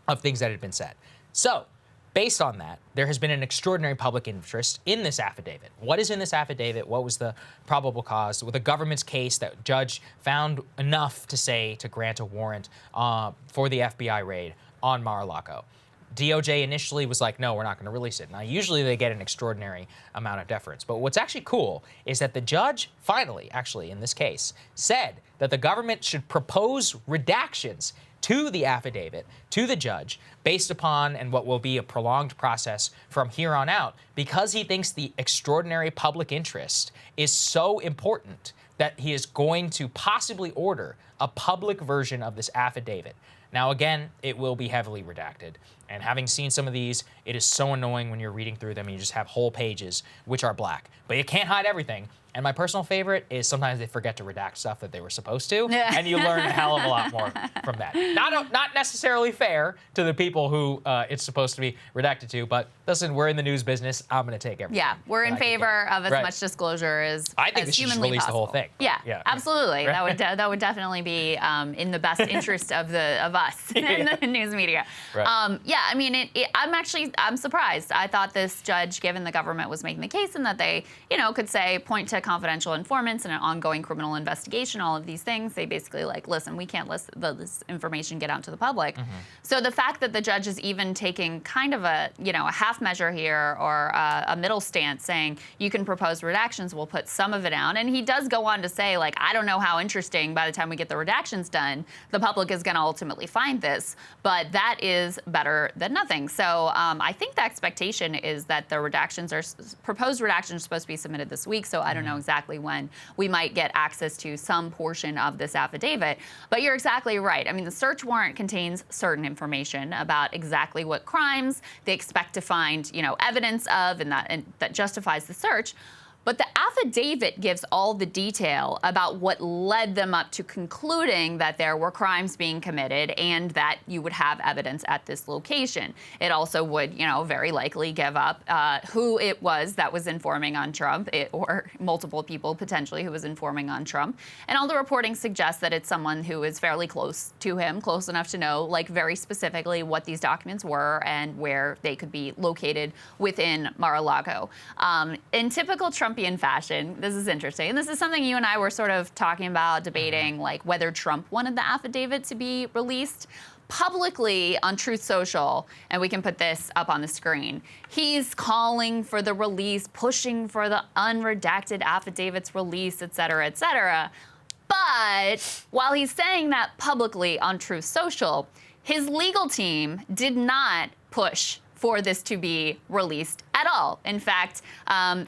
[SPEAKER 1] of things that had been said. So based on that, there has been an extraordinary public interest in this affidavit. What is in this affidavit? What was the probable cause? With the government's case, that judge found enough to say to grant a warrant for the FBI raid on Mar-a-Lago. DOJ initially was like, no, we're not going to release it. Now, usually they get an extraordinary amount of deference. But what's actually cool is that the judge finally, actually in this case, said that the government should propose redactions to the affidavit, to the judge, based upon and what will be a prolonged process from here on out, because he thinks the extraordinary public interest is so important that he is going to possibly order a public version of this affidavit. Now, again, it will be heavily redacted. And having seen some of these, it is so annoying when you're reading through them and you just have whole pages which are black. But you can't hide everything. And my personal favorite is sometimes they forget to redact stuff that they were supposed to, and you learn a hell of a lot more from that. Not necessarily fair to the people who it's supposed to be redacted to, but listen, we're in the news business. I'm going to take everything.
[SPEAKER 2] Yeah, we're in favor of as much discloser as
[SPEAKER 1] I think
[SPEAKER 2] as
[SPEAKER 1] they should just
[SPEAKER 2] humanly
[SPEAKER 1] release
[SPEAKER 2] possible.
[SPEAKER 1] the whole thing.
[SPEAKER 2] Yeah, absolutely. Right. That would definitely be in the best interest of us in the news media.
[SPEAKER 1] Right.
[SPEAKER 2] Yeah, I mean, I'm surprised. I thought this judge, given the government was making the case and that they, could say point to classified confidential informants in an ongoing criminal investigation, all of these things. They basically like, listen, we can't let this information get out to the public. So the fact that the judge is even taking kind of a, a half measure here or a middle stance saying you can propose redactions, we'll put some of it out. And he does go on to say, like, I don't know how interesting by the time we get the redactions done, the public is going to ultimately find this, but that is better than nothing. So I think the expectation is that the proposed redactions are supposed to be submitted this week. So I don't know exactly when we might get access to some portion of this affidavit. But you're exactly right. I mean, the search warrant contains certain information about exactly what crimes they expect to find, evidence of, and that justifies the search. But the affidavit gives all the detail about what led them up to concluding that there were crimes being committed and that you would have evidence at this location. It also would, very likely give up who it was that was informing on Trump, or multiple people potentially who was informing on Trump. And all the reporting suggests that it's someone who is fairly close to him, close enough to know, like, very specifically what these documents were and where they could be located within Mar-a-Lago. In typical Trumpian fashion, this is interesting. And this is something you and I were sort of talking about, debating, like whether Trump wanted the affidavit to be released. Publicly on Truth Social, and we can put this up on the screen, he's calling for the release, pushing for the unredacted affidavits release, et cetera, et cetera. But while he's saying that publicly on Truth Social, his legal team did not push for this to be released at all. In fact,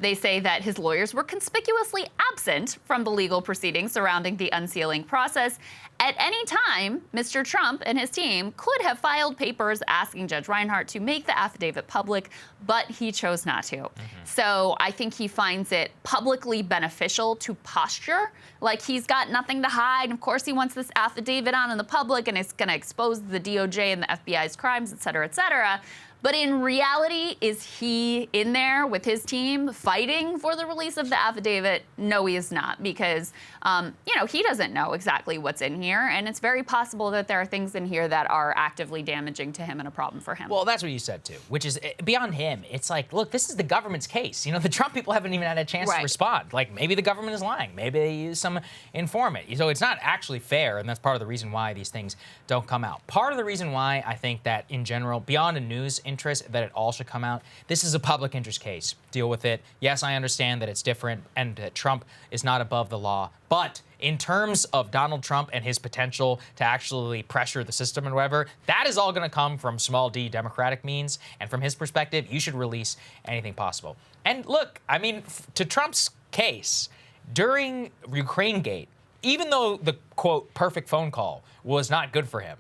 [SPEAKER 2] they say that his lawyers were conspicuously absent from the legal proceedings surrounding the unsealing process. At any time, Mr. Trump and his team could have filed papers asking Judge Reinhart to make the affidavit public, but he chose not to. So I think he finds it publicly beneficial to posture like he's got nothing to hide. Of course, he wants this affidavit out in the public, and it's going to expose the DOJ and the FBI's crimes, et cetera, et cetera. But in reality, is he in there with his team fighting for the release of the affidavit? No, he is not, because, he doesn't know exactly what's in here. And it's very possible that there are things in here that are actively damaging to him and a problem for him.
[SPEAKER 1] Well, that's what you said, too, which is beyond him. It's like, look, this is the government's case. The Trump people haven't even had a chance to respond. Like, maybe the government is lying. Maybe they use some informant. So it's not actually fair, and that's part of the reason why these things don't come out. Part of the reason why I think that, in general, beyond a news interest, that it all should come out, this is a public interest case. Deal with it. Yes, I understand that it's different and that Trump is not above the law, but in terms of Donald Trump and his potential to actually pressure the system and whatever, that is all going to come from small d democratic means. And from his perspective, you should release anything possible. And look, I mean, to Trump's case, during Ukraine-gate, even though the, quote, perfect phone call was not good for him,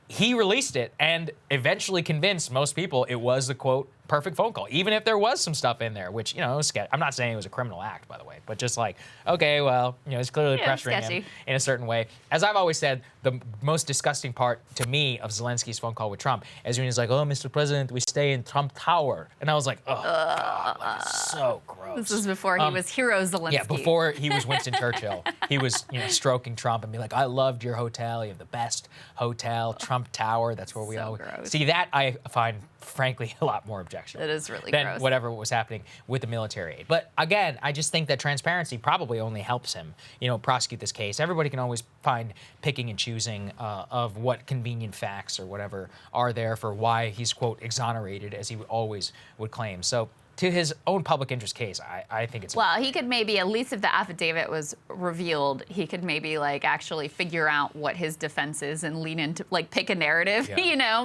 [SPEAKER 1] he released it and eventually convinced most people it was the, quote, perfect phone call, even if there was some stuff in there, which, was sketchy. I'm not saying it was a criminal act, by the way, but just like, okay, well, it's clearly pressuring him in a certain way. As I've always said, the most disgusting part to me of Zelensky's phone call with Trump is when he's like, oh, Mr. President, we stay in Trump Tower. And I was like, oh, God, like, it's so gross.
[SPEAKER 2] This was before he was hero Zelensky.
[SPEAKER 1] Yeah, before he was Winston Churchill. He was, stroking Trump and be like, I loved your hotel. You have the best hotel, Trump Tower. That's where we all see. That I find, frankly, a lot more objectionable.
[SPEAKER 2] It is really
[SPEAKER 1] than
[SPEAKER 2] gross.
[SPEAKER 1] Whatever was happening with the military aid. But again, I just think that transparency probably only helps him, prosecute this case. Everybody can always find picking and choosing of what convenient facts or whatever are there for why he's, quote, exonerated, as he always would claim. So to his own public interest case, I think it's...
[SPEAKER 2] Well, he could maybe, at least if the affidavit was revealed, he could maybe, like, actually figure out what his defense is and lean into, like, pick a narrative,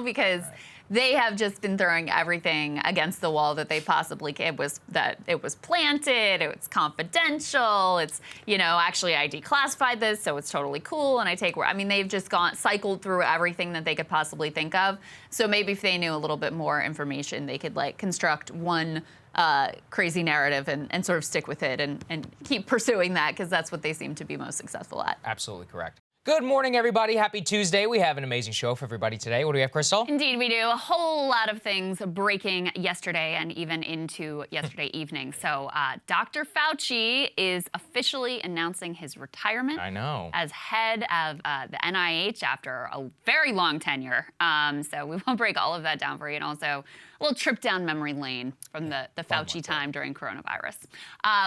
[SPEAKER 2] because... Right. They have just been throwing everything against the wall that they possibly can. It was planted, it's confidential, it's, actually I declassified this, so it's totally cool, and they've just cycled through everything that they could possibly think of. So maybe if they knew a little bit more information, they could, like, construct one crazy narrative and sort of stick with it and keep pursuing that, because that's what they seem to be most successful at.
[SPEAKER 1] Absolutely correct. Good morning, everybody. Happy Tuesday. We have an amazing show for everybody today. What do we have, Krystal?
[SPEAKER 2] Indeed, we do. A whole lot of things breaking yesterday and even into yesterday evening. So Dr. Fauci is officially announcing his retirement.
[SPEAKER 1] I know.
[SPEAKER 2] As head of the NIH after a very long tenure. So we will break all of that down for you, and also a little trip down memory lane from the Fauci time during coronavirus.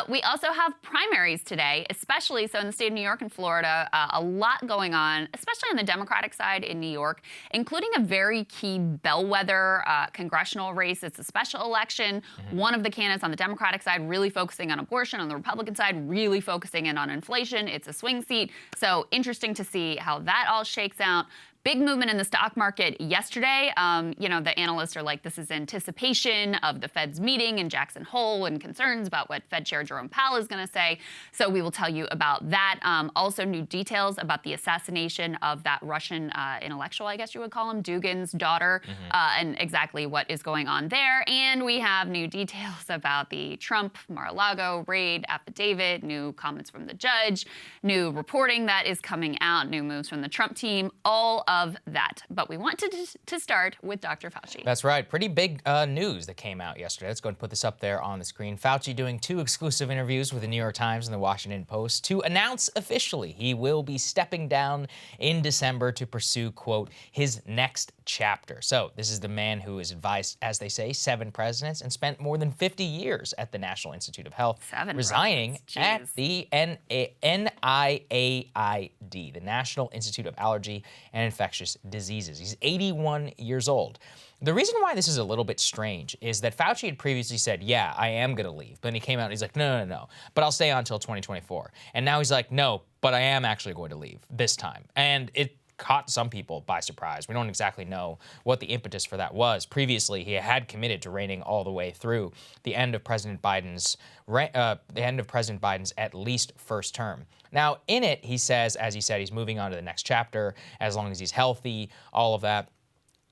[SPEAKER 2] We also have primaries today, especially so in the state of New York and Florida. A lot going on, especially on the Democratic side in New York, including a very key bellwether congressional race. It's a special election. One of the candidates on the Democratic side really focusing on abortion, on the Republican side really focusing in on inflation. It's a swing seat. So interesting to see how that all shakes out. Big movement in the stock market yesterday. You know, the analysts are like, this is anticipation of the Fed's meeting in Jackson Hole and concerns about what Fed Chair Jerome Powell is going to say. So we will tell you about that. Also, new details about the assassination of that Russian intellectual, I guess you would call him, Dugin's daughter, and exactly what is going on there. And we have new details about the Trump Mar-a-Lago raid affidavit, new comments from the judge, new reporting that is coming out, new moves from the Trump team, all of that. But we want to start with Dr. Fauci.
[SPEAKER 1] That's right. Pretty big news that came out yesterday. Let's go and put this up there on the screen. Fauci doing 2 exclusive interviews with the New York Times and the Washington Post to announce officially he will be stepping down in December to pursue, quote, his next chapter. So this is the man who has advised, as they say, 7 presidents and spent more than 50 years at the National Institute of Health,
[SPEAKER 2] 7
[SPEAKER 1] resigning at the NIAID, the National Institute of Allergy and Infectious Diseases. He's 81 years old. The reason why this is a little bit strange is that Fauci had previously said, yeah, I am going to leave. But then he came out and he's like, no, but I'll stay on until 2024. And now he's like, no, but I am actually going to leave this time. And it caught some people by surprise. We don't exactly know what the impetus for that was. Previously, he had committed to reigning all the way through the end of President Biden's at least first term. Now, in it, he says, as he said, he's moving on to the next chapter as long as he's healthy, all of that.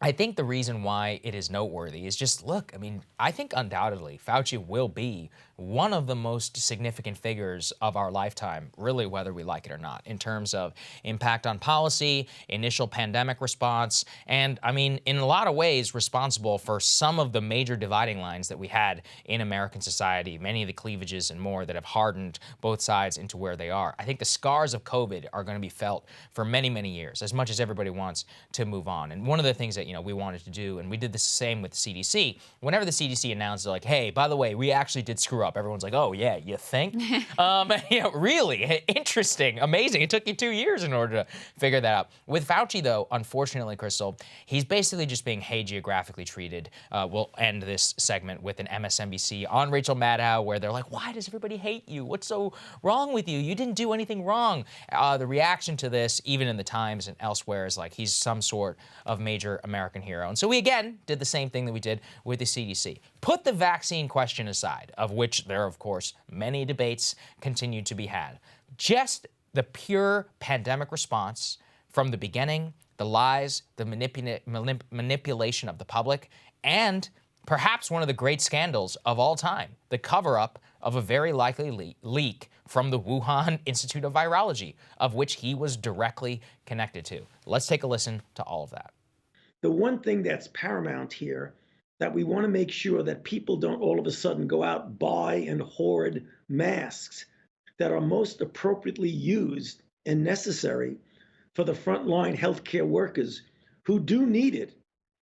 [SPEAKER 1] I think the reason why it is noteworthy is just, look, I mean, I think undoubtedly Fauci will be one of the most significant figures of our lifetime, really, whether we like it or not, in terms of impact on policy, initial pandemic response, and, I mean, in a lot of ways responsible for some of the major dividing lines that we had in American society, many of the cleavages and more that have hardened both sides into where they are. I think the scars of COVID are going to be felt for many, many years, as much as everybody wants to move on. And one of the things that, you know, we wanted to do, and we did the same with the CDC, whenever the CDC announced, like, hey, by the way, we actually did screw up, everyone's like, oh, yeah, you think? You know, really interesting, amazing. It took you 2 years in order to figure that out. With Fauci, though, unfortunately, Krystal, he's basically just being geographically treated. We'll end this segment with an MSNBC on Rachel Maddow, where they're like, why does everybody hate you? What's so wrong with you? You didn't do anything wrong. The reaction to this, even in the Times and elsewhere, is like he's some sort of major American hero. And so we, again, did the same thing that we did with the CDC. Put the vaccine question aside, of which there are, of course, many debates continue to be had. Just the pure pandemic response from the beginning, the lies, the manipulation of the public, and perhaps one of the great scandals of all time, the cover-up of a very likely leak from the Wuhan Institute of Virology, of which he was directly connected to. Let's take a listen to all of that.
[SPEAKER 3] The one thing that's paramount here, that we want to make sure that people don't all of a sudden go out, buy and hoard masks that are most appropriately used and necessary for the frontline healthcare workers who do need it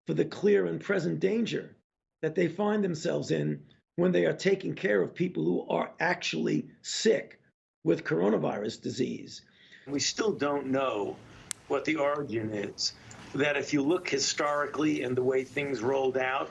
[SPEAKER 3] for the clear and present danger that they find themselves in when they are taking care of people who are actually sick with coronavirus disease.
[SPEAKER 4] We still don't know what the origin is. That if you look historically and the way things rolled out,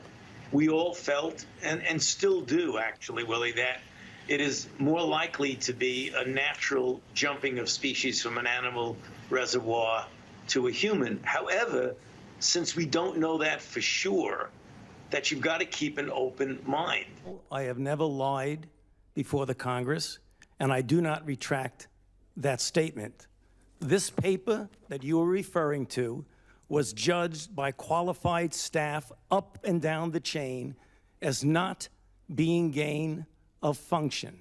[SPEAKER 4] we all felt, and still do actually, Willie, that it is more likely to be a natural jumping of species from an animal reservoir to a human. However, since we don't know that for sure, that you've got to keep an open mind.
[SPEAKER 5] I have never lied before the Congress, and I do not retract that statement. This paper that you are referring to was judged by qualified staff up and down the chain as not being gain of function.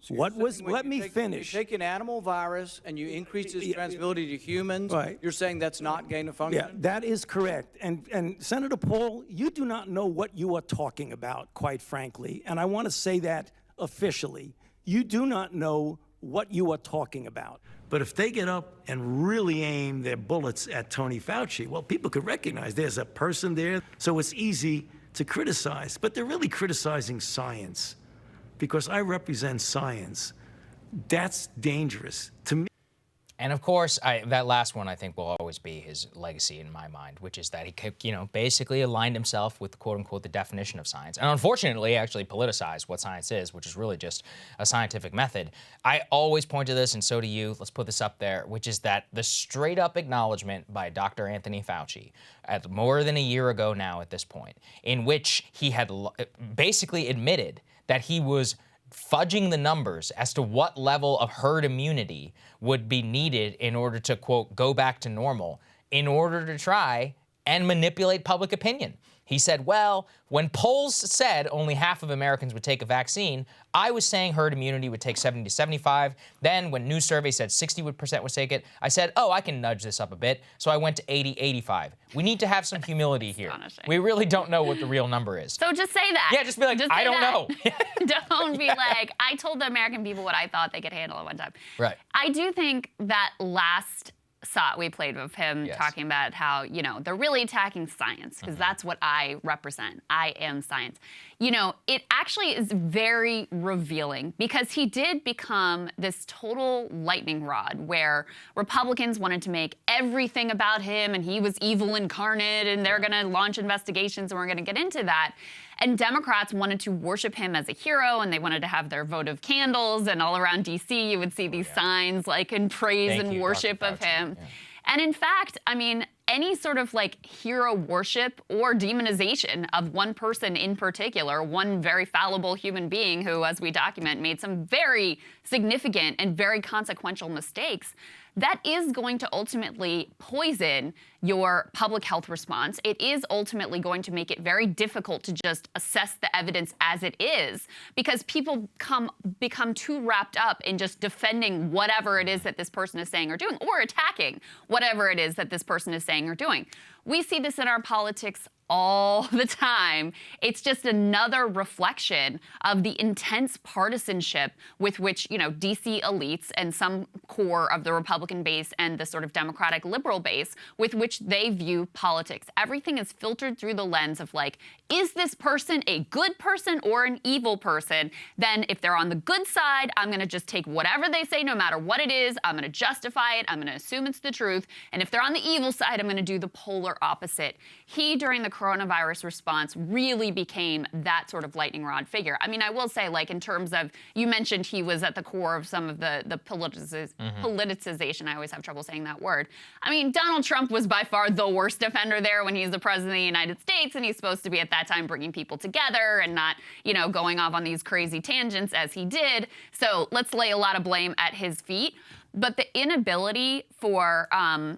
[SPEAKER 5] What was, let me
[SPEAKER 6] You
[SPEAKER 5] finish.
[SPEAKER 6] take an animal virus and you increase its transmissibility to humans.
[SPEAKER 5] Right.
[SPEAKER 6] You're saying that's not gain of function?
[SPEAKER 5] Yeah, that is correct. And Senator Paul, you do not know what you are talking about, quite frankly. And I want to say that officially. You do not know what you are talking about. But if they get up and really aim their bullets at Tony Fauci, well, people could recognize there's a person there, so it's easy to criticize. But they're really criticizing science, because I represent science. That's dangerous to me.
[SPEAKER 1] And of course, that last one I think will always be his legacy in my mind, which is that he, basically aligned himself with quote unquote the definition of science, and unfortunately actually politicized what science is, which is really just a scientific method. I always point to this, and so do you. Let's put this up there, which is that the straight up acknowledgement by Dr. Anthony Fauci, at more than a year ago now at this point, in which he had basically admitted that he was fudging the numbers as to what level of herd immunity would be needed in order to, quote, go back to normal, in order to try and manipulate public opinion. He said, well, when polls said only half of Americans would take a vaccine, I was saying herd immunity would take 70 to 75. Then when news surveys said 60% would take it, I said, oh, I can nudge this up a bit. So I went to 80, 85. We need to have some humility here. We really don't know what the real number is.
[SPEAKER 2] So just say that.
[SPEAKER 1] Yeah, just be like, I don't know.
[SPEAKER 2] Don't be like, I told the American people what I thought they could handle at one time.
[SPEAKER 1] Right.
[SPEAKER 2] I do think that last shot we played of him talking about how, they're really attacking science, because that's what I represent. I am science. It actually is very revealing, because he did become this total lightning rod where Republicans wanted to make everything about him and he was evil incarnate and they're going to launch investigations, and we're going to get into that. And Democrats wanted to worship him as a hero, and they wanted to have their vote of candles, and all around D.C. you would see these signs like in praise and worship of him. Yeah. And in fact, any sort of hero worship or demonization of one person in particular, one very fallible human being who, as we document, made some very significant and very consequential mistakes, that is going to ultimately poison your public health response. It is ultimately going to make it very difficult to just assess the evidence as it is, because people become too wrapped up in just defending whatever it is that this person is saying or doing, or attacking whatever it is that this person is saying or doing. We see this in our politics all the time. It's just another reflection of the intense partisanship with which, DC elites and some core of the Republican base and the sort of Democratic liberal base with which they view politics. Everything is filtered through the lens of is this person a good person or an evil person? Then if they're on the good side, I'm going to just take whatever they say, no matter what it is. I'm going to justify it. I'm going to assume it's the truth. And if they're on the evil side, I'm going to do the polar opposite. He, during the coronavirus response, really became that sort of lightning rod figure. I will say, in terms of, you mentioned he was at the core of some of the politicization. I always have trouble saying that word. Donald Trump was by far the worst defender there when he's the president of the United States, and he's supposed to be at that time bringing people together and not, going off on these crazy tangents as he did. So let's lay a lot of blame at his feet. But the inability for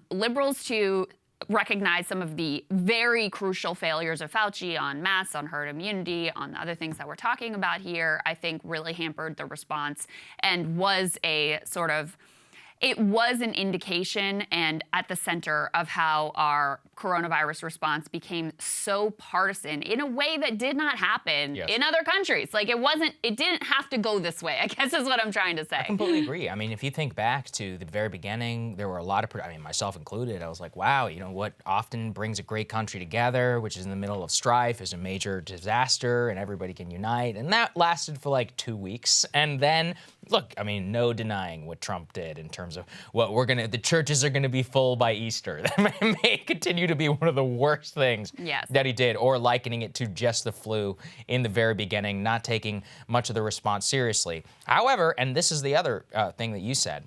[SPEAKER 2] liberals to recognize some of the very crucial failures of Fauci on masks, on herd immunity, on the other things that we're talking about here, I think really hampered the response and was a sort of, it was an indication and at the center of how our coronavirus response became so partisan in a way that did not happen in other countries. It didn't have to go this way, I guess is what I'm trying to say.
[SPEAKER 1] I completely agree. If you think back to the very beginning, there were a lot of, myself included, I was like, wow, what often brings a great country together, which is in the middle of strife, is a major disaster and everybody can unite. And that lasted for 2 weeks. And then, look, no denying what Trump did in terms of the churches are going to be full by Easter. That may continue to be one of the worst things that he did, or likening it to just the flu in the very beginning, not taking much of the response seriously. However, and this is the other thing that you said,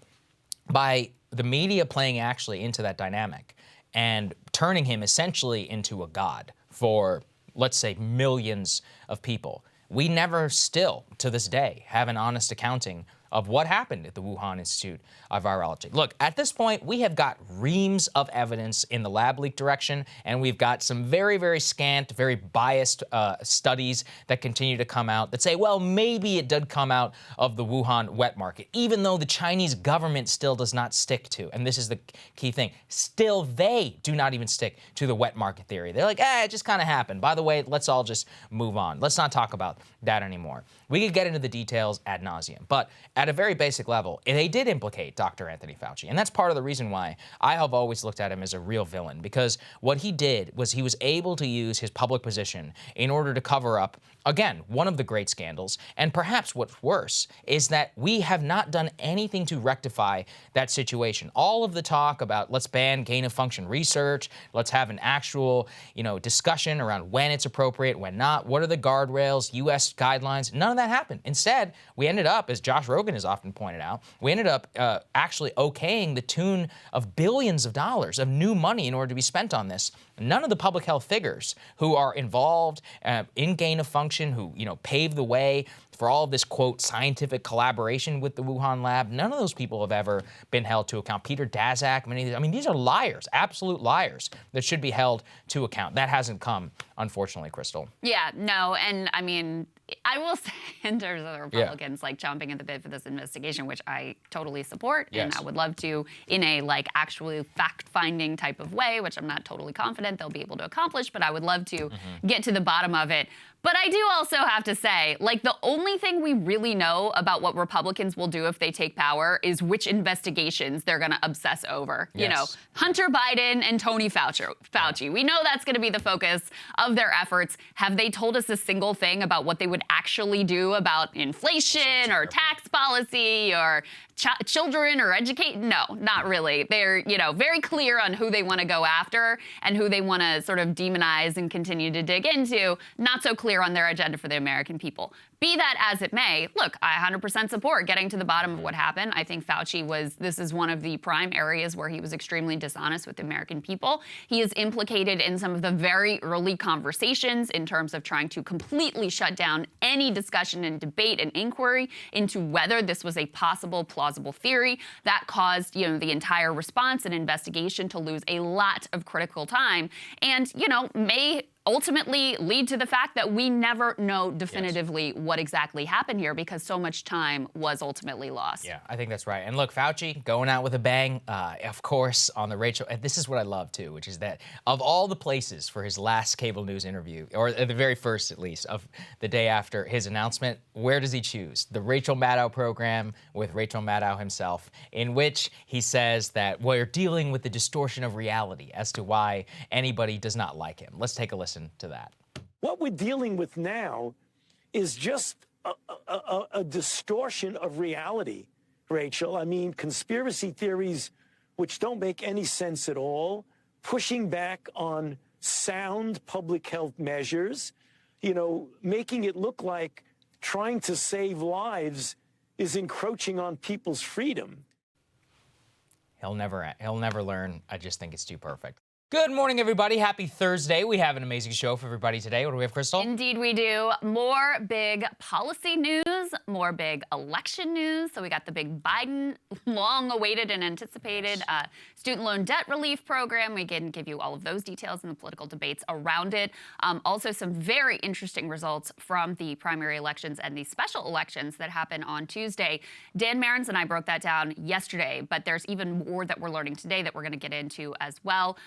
[SPEAKER 1] by the media playing actually into that dynamic and turning him essentially into a god for, let's say, millions of people, we never still, to this day, have an honest accounting of what happened at the Wuhan Institute of Virology. Look, at this point, we have got reams of evidence in the lab leak direction, and we've got some very, very scant, very biased studies that continue to come out that say, well, maybe it did come out of the Wuhan wet market, even though the Chinese government still does not stick to, and this is the key thing, still they do not even stick to the wet market theory. They're like, it just kind of happened. By the way, let's all just move on. Let's not talk about that anymore. We could get into the details ad nauseum, but at a very basic level, they did implicate Dr. Anthony Fauci, and that's part of the reason why I have always looked at him as a real villain, because what he did was he was able to use his public position in order to cover up, again, one of the great scandals, and perhaps what's worse is that we have not done anything to rectify that situation. All of the talk about let's ban gain-of-function research, let's have an actual, discussion around when it's appropriate, when not, what are the guardrails, U.S. guidelines, none of that happened. Instead, we ended up, as Josh Rogan has often pointed out, we ended up actually okaying the tune of billions of dollars of new money in order to be spent on this. None of the public health figures who are involved in gain of function, who paved the way for all of this, quote, scientific collaboration with the Wuhan lab, none of those people have ever been held to account. Peter Daszak, many of these, these are liars, absolute liars that should be held to account. That hasn't come, unfortunately, Krystal.
[SPEAKER 2] Yeah, no, and I will say in terms of the Republicans like chomping at the bit for this investigation, which I totally support, and I would love to in a actually fact-finding type of way, which I'm not totally confident they'll be able to accomplish, but I would love to get to the bottom of it. But I do also have to say, the only thing we really know about what Republicans will do if they take power is which investigations they're going to obsess over.
[SPEAKER 1] Yes.
[SPEAKER 2] Hunter Biden and Tony Fauci. Yeah. We know that's going to be the focus of their efforts. Have they told us a single thing about what they would actually do about inflation or tax policy or children or educate? No, not really. They're, very clear on who they want to go after and who they want to sort of demonize and continue to dig into. Not so clear on their agenda for the American people. Be that as it may, look, I 100% support getting to the bottom of what happened. I think Fauci this is one of the prime areas where he was extremely dishonest with the American people. He is implicated in some of the very early conversations in terms of trying to completely shut down any discussion and debate and inquiry into whether this was a possible, plausible theory. That caused, the entire response and investigation to lose a lot of critical time and, may ultimately lead to the fact that we never know definitively what exactly happened here because so much time was ultimately lost.
[SPEAKER 1] Yeah, I think that's right. And look, Fauci going out with a bang, of course, on the Rachel. And this is what I love, too, which is that of all the places for his last cable news interview, or the very first, at least, of the day after his announcement, where does he choose? The Rachel Maddow program with Rachel Maddow himself, in which he says that we're dealing with the distortion of reality as to why anybody does not like him. Let's take a listen to that.
[SPEAKER 7] What we're dealing with now is just a distortion of reality, Rachel. Conspiracy theories which don't make any sense at all, pushing back on sound public health measures, making it look like trying to save lives is encroaching on people's freedom.
[SPEAKER 1] He'll never learn. I just think it's too perfect. Good morning, everybody. Happy Thursday. We have an amazing show for everybody today. What do we have, Krystal?
[SPEAKER 2] Indeed, we do. More big policy news, more big election news. So we got the big Biden, long-awaited and anticipated student loan debt relief program. We can give you all of those details and the political debates around it. Also, some very interesting results from the primary elections and the special elections that happen on Tuesday. Dan Marins and I broke that down yesterday, but there's even more that we're learning today that we're going to get into as well.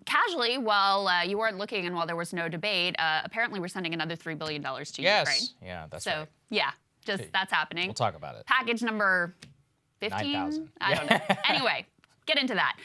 [SPEAKER 2] Casually, while you weren't looking and while there was no debate, apparently we're sending another $3 billion to Ukraine.
[SPEAKER 1] Yeah, that's
[SPEAKER 2] so,
[SPEAKER 1] right.
[SPEAKER 2] Yeah, that's happening.
[SPEAKER 1] We'll talk about it.
[SPEAKER 2] Package number 15?
[SPEAKER 1] 9,000.
[SPEAKER 2] I don't know. Anyway. Get into that.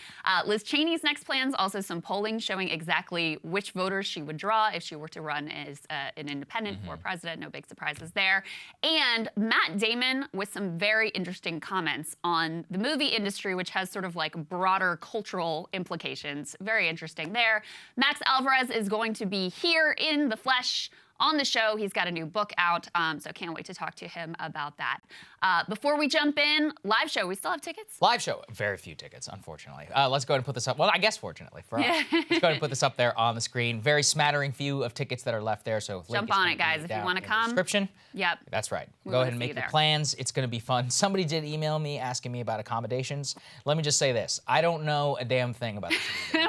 [SPEAKER 2] Liz Cheney's next plans, also some polling showing exactly which voters she would draw if she were to run as an independent for president. No big surprises there. And Matt Damon with some very interesting comments on the movie industry, which has sort of broader cultural implications. Very interesting there. Max Alvarez is going to be here in the flesh on the show. He's got a new book out, so can't wait to talk to him about that. Before we jump in, live show, we still have tickets?
[SPEAKER 1] Live show, very few tickets, unfortunately. Let's go ahead and put this up. Well, I guess fortunately for us. Let's go ahead and put this up there on the screen. Very smattering few of tickets that are left there. So
[SPEAKER 2] jump on it, guys, if you want to come.
[SPEAKER 1] Description.
[SPEAKER 2] Yep.
[SPEAKER 1] That's right. Go ahead and make your plans. It's going to be fun. Somebody did email me asking me about accommodations. Let me just say this. I don't know a damn thing about this.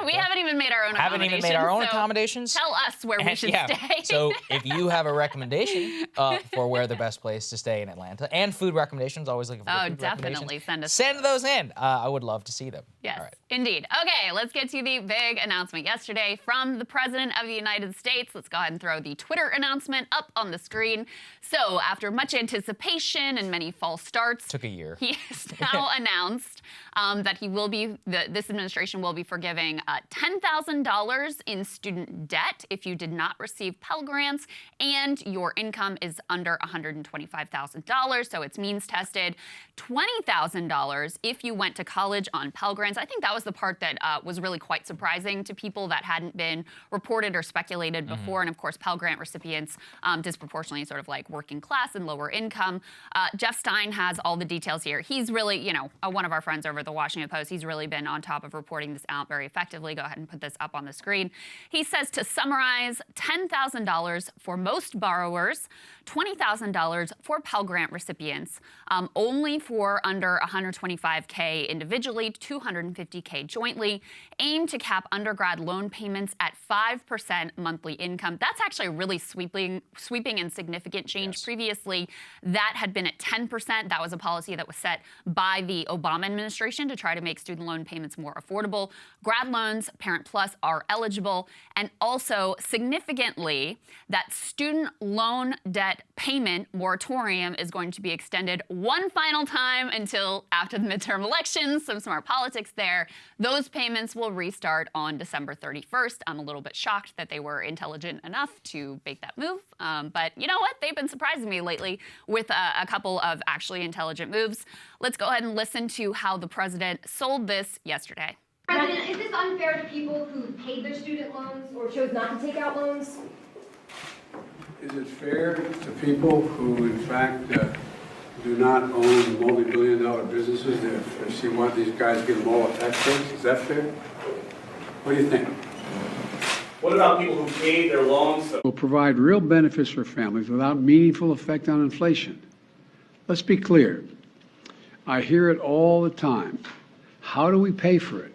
[SPEAKER 2] We haven't even made our own accommodations.
[SPEAKER 1] Haven't even made our own accommodations.
[SPEAKER 2] Tell us where we should stay.
[SPEAKER 1] So if you have a recommendation for where the best place to stay in Atlanta, and food recommendations, always looking for food
[SPEAKER 2] definitely
[SPEAKER 1] recommendations. Send those in. I would love to see them.
[SPEAKER 2] Yes, indeed. Okay, let's get to the big announcement yesterday from the President of the United States. Let's go ahead and throw the Twitter announcement up on the screen. So after much anticipation and many false starts,
[SPEAKER 1] took a year.
[SPEAKER 2] He has now announced that this administration will be forgiving $10,000 in student debt if you did not receive Pell Grants and your income is under $125,000, so it's means tested. $20,000 if you went to college on Pell Grants. I think that was the part that was really quite surprising to people that hadn't been reported or speculated before. And of course, Pell Grant recipients disproportionately sort of like working class and lower income. Jeff Stein has all the details here. He's really, one of our friends over at the Washington Post. He's really been on top of reporting this out very effectively. Go ahead and put this up on the screen. He says, to summarize, $10,000 for most borrowers, $20,000 for Pell Grant recipients, only for under $125K individually, $250K jointly, aim to cap undergrad loan payments at 5% monthly income. That's actually a really sweeping and significant change. Yes. Previously, that had been at 10%. That was a policy that was set by the Obama administration to try to make student loan payments more affordable. Grad loans, Parent Plus, are eligible. And also, significantly, that student loan debt payment moratorium is going to be extended one final time until after the midterm elections. Some smart politics there. Those payments will restart on December 31st. I'm a little bit shocked that they were intelligent enough to make that move. But you know what? They've been surprising me lately with a couple of actually intelligent moves. Let's go ahead and listen to how the president sold this yesterday.
[SPEAKER 8] President, is this unfair to people who paid their student loans or chose not to take out loans?
[SPEAKER 9] Is it fair to people who, in fact, do not own multi-billion-dollar businesses? If you want these guys give them all a tax breaks, is that fair? What do you think?
[SPEAKER 10] What about people who paid their loans?
[SPEAKER 9] Will provide real benefits for families without meaningful effect on inflation. Let's be clear. I hear it all the time. How do we pay for it?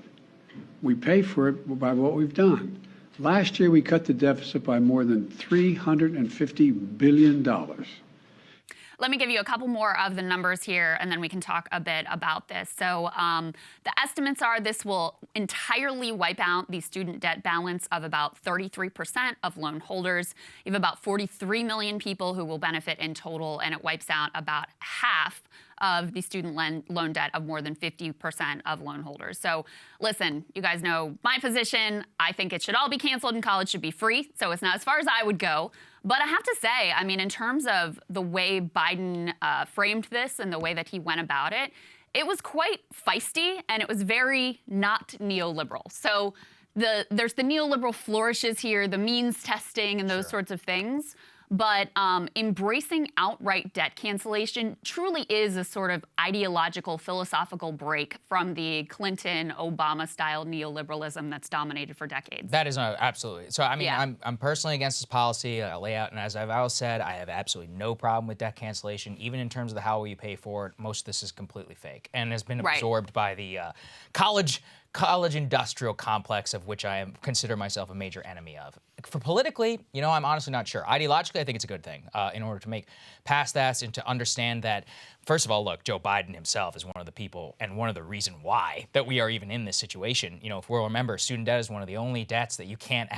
[SPEAKER 9] We pay for it by what we've done. Last year, we cut the deficit by more than $350 billion.
[SPEAKER 2] Let me give you a couple more of the numbers here, and then we can talk a bit about this. So the estimates are this will entirely wipe out the student debt balance of about 33% of loan holders. You have about 43 million people who will benefit in total, and it wipes out about half of the student loan debt of more than 50% of loan holders. So listen, you guys know my position. I think it should all be canceled and college should be free. So it's not as far as I would go. But I have to say, I mean, in terms of the way Biden framed this and the way that he went about it, it was quite feisty and it was very not neoliberal. So there's the neoliberal flourishes here, the means testing and those sorts of things. But embracing outright debt cancellation truly is a sort of ideological, philosophical break from the Clinton-Obama-style neoliberalism that's dominated for decades.
[SPEAKER 1] That is absolutely. So, I mean, I'm personally against this policy. I lay out, and as I've always said, I have absolutely no problem with debt cancellation, even in terms of how you pay for it. Most of this is completely fake and has been absorbed by the college industrial complex, of which I consider myself a major enemy of. For politically, I'm honestly not sure. Ideologically, I think it's a good thing in order to make past that and to understand that, first of all, look, Joe Biden himself is one of the people and one of the reason why that we are even in this situation. If we'll remember, student debt is one of the only debts that you can't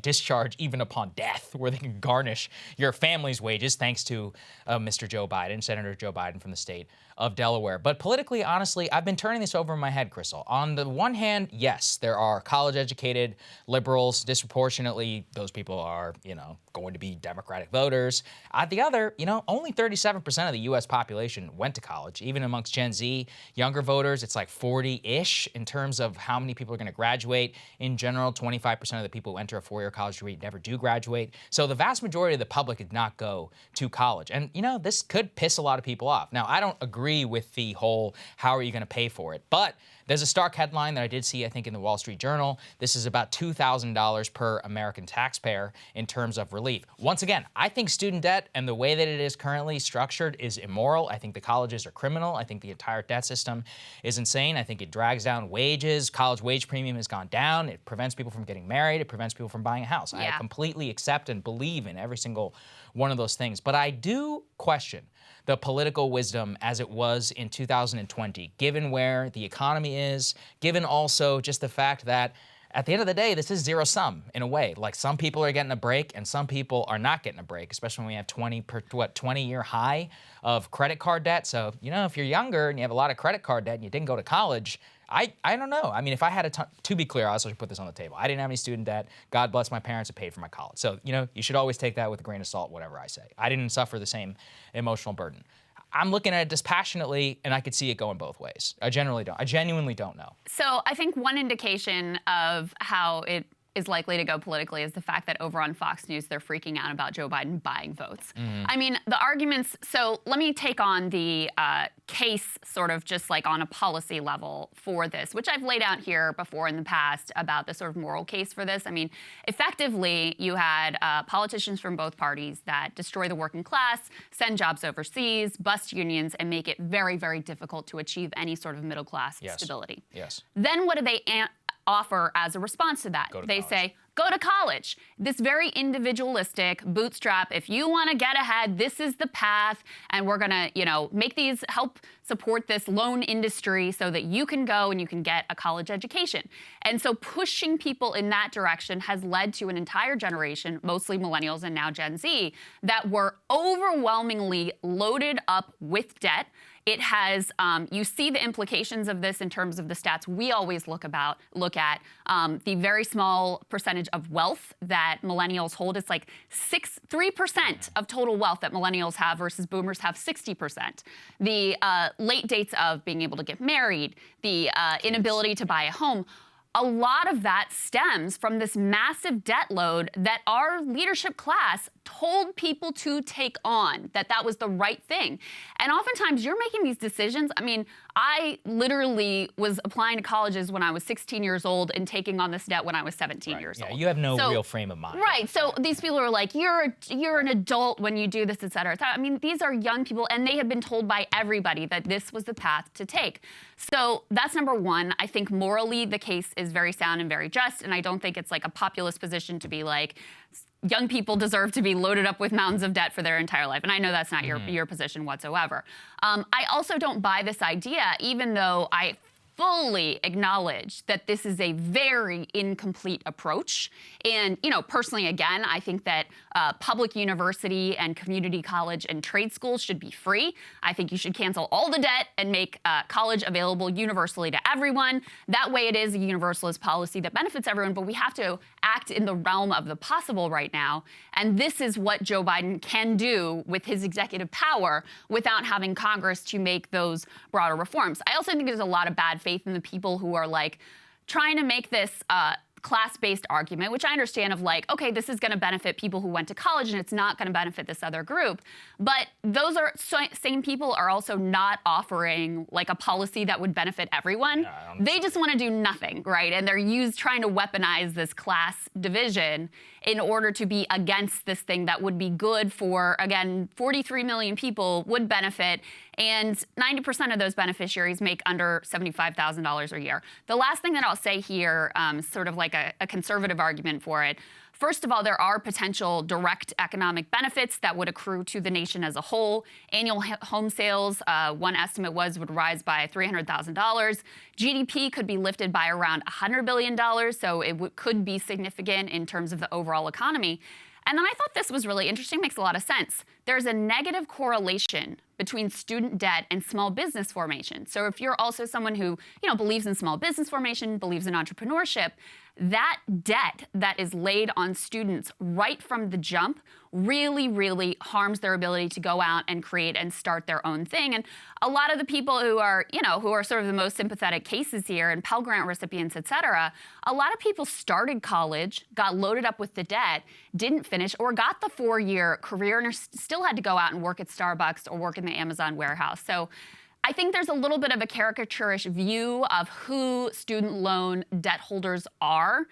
[SPEAKER 1] discharge even upon death, where they can garnish your family's wages, thanks to Mr. Joe Biden, Senator Joe Biden from the state of Delaware. But politically, honestly, I've been turning this over in my head, Krystal. On the one hand, yes, there are college-educated liberals disproportionately majority, those people are, going to be Democratic voters. At the other, only 37% of the U.S. population went to college. Even amongst Gen Z, younger voters, it's like 40-ish in terms of how many people are going to graduate. In general, 25% of the people who enter a four-year college degree never do graduate. So the vast majority of the public did not go to college. And, this could piss a lot of people off. Now, I don't agree with the whole, how are you going to pay for it? But there's a stark headline that I did see, I think, in the Wall Street Journal. This is about $2,000 per American taxpayer in terms of relief. Once again, I think student debt and the way that it is currently structured is immoral. I think the colleges are criminal. I think the entire debt system is insane. I think it drags down wages. College wage premium has gone down. It prevents people from getting married. It prevents people from buying a house.
[SPEAKER 2] Yeah.
[SPEAKER 1] I completely accept and believe in every single one of those things. But I do question the political wisdom as it was in 2020, given where the economy is, given also just the fact that at the end of the day, this is zero sum in a way. Like, some people are getting a break and some people are not getting a break, especially when we have 20-year high of credit card debt. So, if you're younger and you have a lot of credit card debt and you didn't go to college, I don't know. I mean, if I had to be clear, I also should put this on the table. I didn't have any student debt. God bless my parents who paid for my college. So, you should always take that with a grain of salt, whatever I say. I didn't suffer the same emotional burden. I'm looking at it dispassionately, and I could see it going both ways. I genuinely don't know.
[SPEAKER 2] So I think one indication of how it is likely to go politically is the fact that over on Fox News, they're freaking out about Joe Biden buying votes. I mean, the arguments, so let me take on the case sort of just like on a policy level for this, which I've laid out here before in the past about the sort of moral case for this. I mean, effectively, you had politicians from both parties that destroy the working class, send jobs overseas, bust unions, and make it very, very difficult to achieve any sort of middle class stability.
[SPEAKER 1] Yes.
[SPEAKER 2] Then what do they offer as a response to that? They say, go to college. This very individualistic bootstrap, if you want to get ahead, this is the path, and we're going to, make these, help support this loan industry so that you can go and you can get a college education. And so pushing people in that direction has led to an entire generation, mostly millennials and now Gen Z, that were overwhelmingly loaded up with debt. It has, you see the implications of this in terms of the stats we always look at, the very small percentage of wealth that millennials hold. It's like 3% of total wealth that millennials have versus boomers have 60%. The late dates of being able to get married, the inability to buy a home, a lot of that stems from this massive debt load that our leadership class told people to take on, that was the right thing. And oftentimes you're making these decisions. I mean, I literally was applying to colleges when I was 16 years old and taking on this debt when I was 17 years old.
[SPEAKER 1] You have no real frame of mind.
[SPEAKER 2] Right. So these people are like, you're an adult when you do this, et cetera. I mean, these are young people, and they have been told by everybody that this was the path to take. So that's number one. I think morally the case is very sound and very just, and I don't think it's like a populist position to be like, young people deserve to be loaded up with mountains of debt for their entire life. And I know that's not your position whatsoever. I also don't buy this idea, even though I fully acknowledge that this is a very incomplete approach. And, personally, again, I think that public university and community college and trade schools should be free. I think you should cancel all the debt and make college available universally to everyone. That way it is a universalist policy that benefits everyone, but we have to act in the realm of the possible right now. And this is what Joe Biden can do with his executive power without having Congress to make those broader reforms. I also think there's a lot of bad faith in the people who are like trying to make this class-based argument, which I understand of like, okay, this is going to benefit people who went to college and it's not going to benefit this other group. But those same people are also not offering like a policy that would benefit everyone. They just want to do nothing, right? And they're trying to weaponize this class division in order to be against this thing that would be good for, again, 43 million people would benefit, and 90% of those beneficiaries make under $75,000 a year. The last thing that I'll say here, sort of like a conservative argument for it, first of all, there are potential direct economic benefits that would accrue to the nation as a whole. Annual home sales, one estimate would rise by $300,000. GDP could be lifted by around $100 billion, so it could be significant in terms of the overall economy. And then I thought this was really interesting, makes a lot of sense. There's a negative correlation between student debt and small business formation. So if you're also someone who, believes in small business formation, believes in entrepreneurship, that debt that is laid on students right from the jump really, really harms their ability to go out and create and start their own thing. And a lot of the people who are, who are sort of the most sympathetic cases here and Pell Grant recipients, et cetera, a lot of people started college, got loaded up with the debt, didn't finish, or got the 4-year career and still had to go out and work at Starbucks or work in the Amazon warehouse. So I think there's a little bit of a caricaturish view of who student loan debt holders are.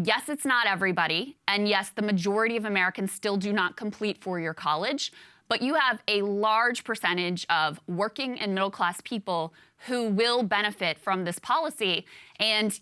[SPEAKER 2] Yes, it's not everybody. And yes, the majority of Americans still do not complete 4-year college. But you have a large percentage of working and middle-class people who will benefit from this policy. And,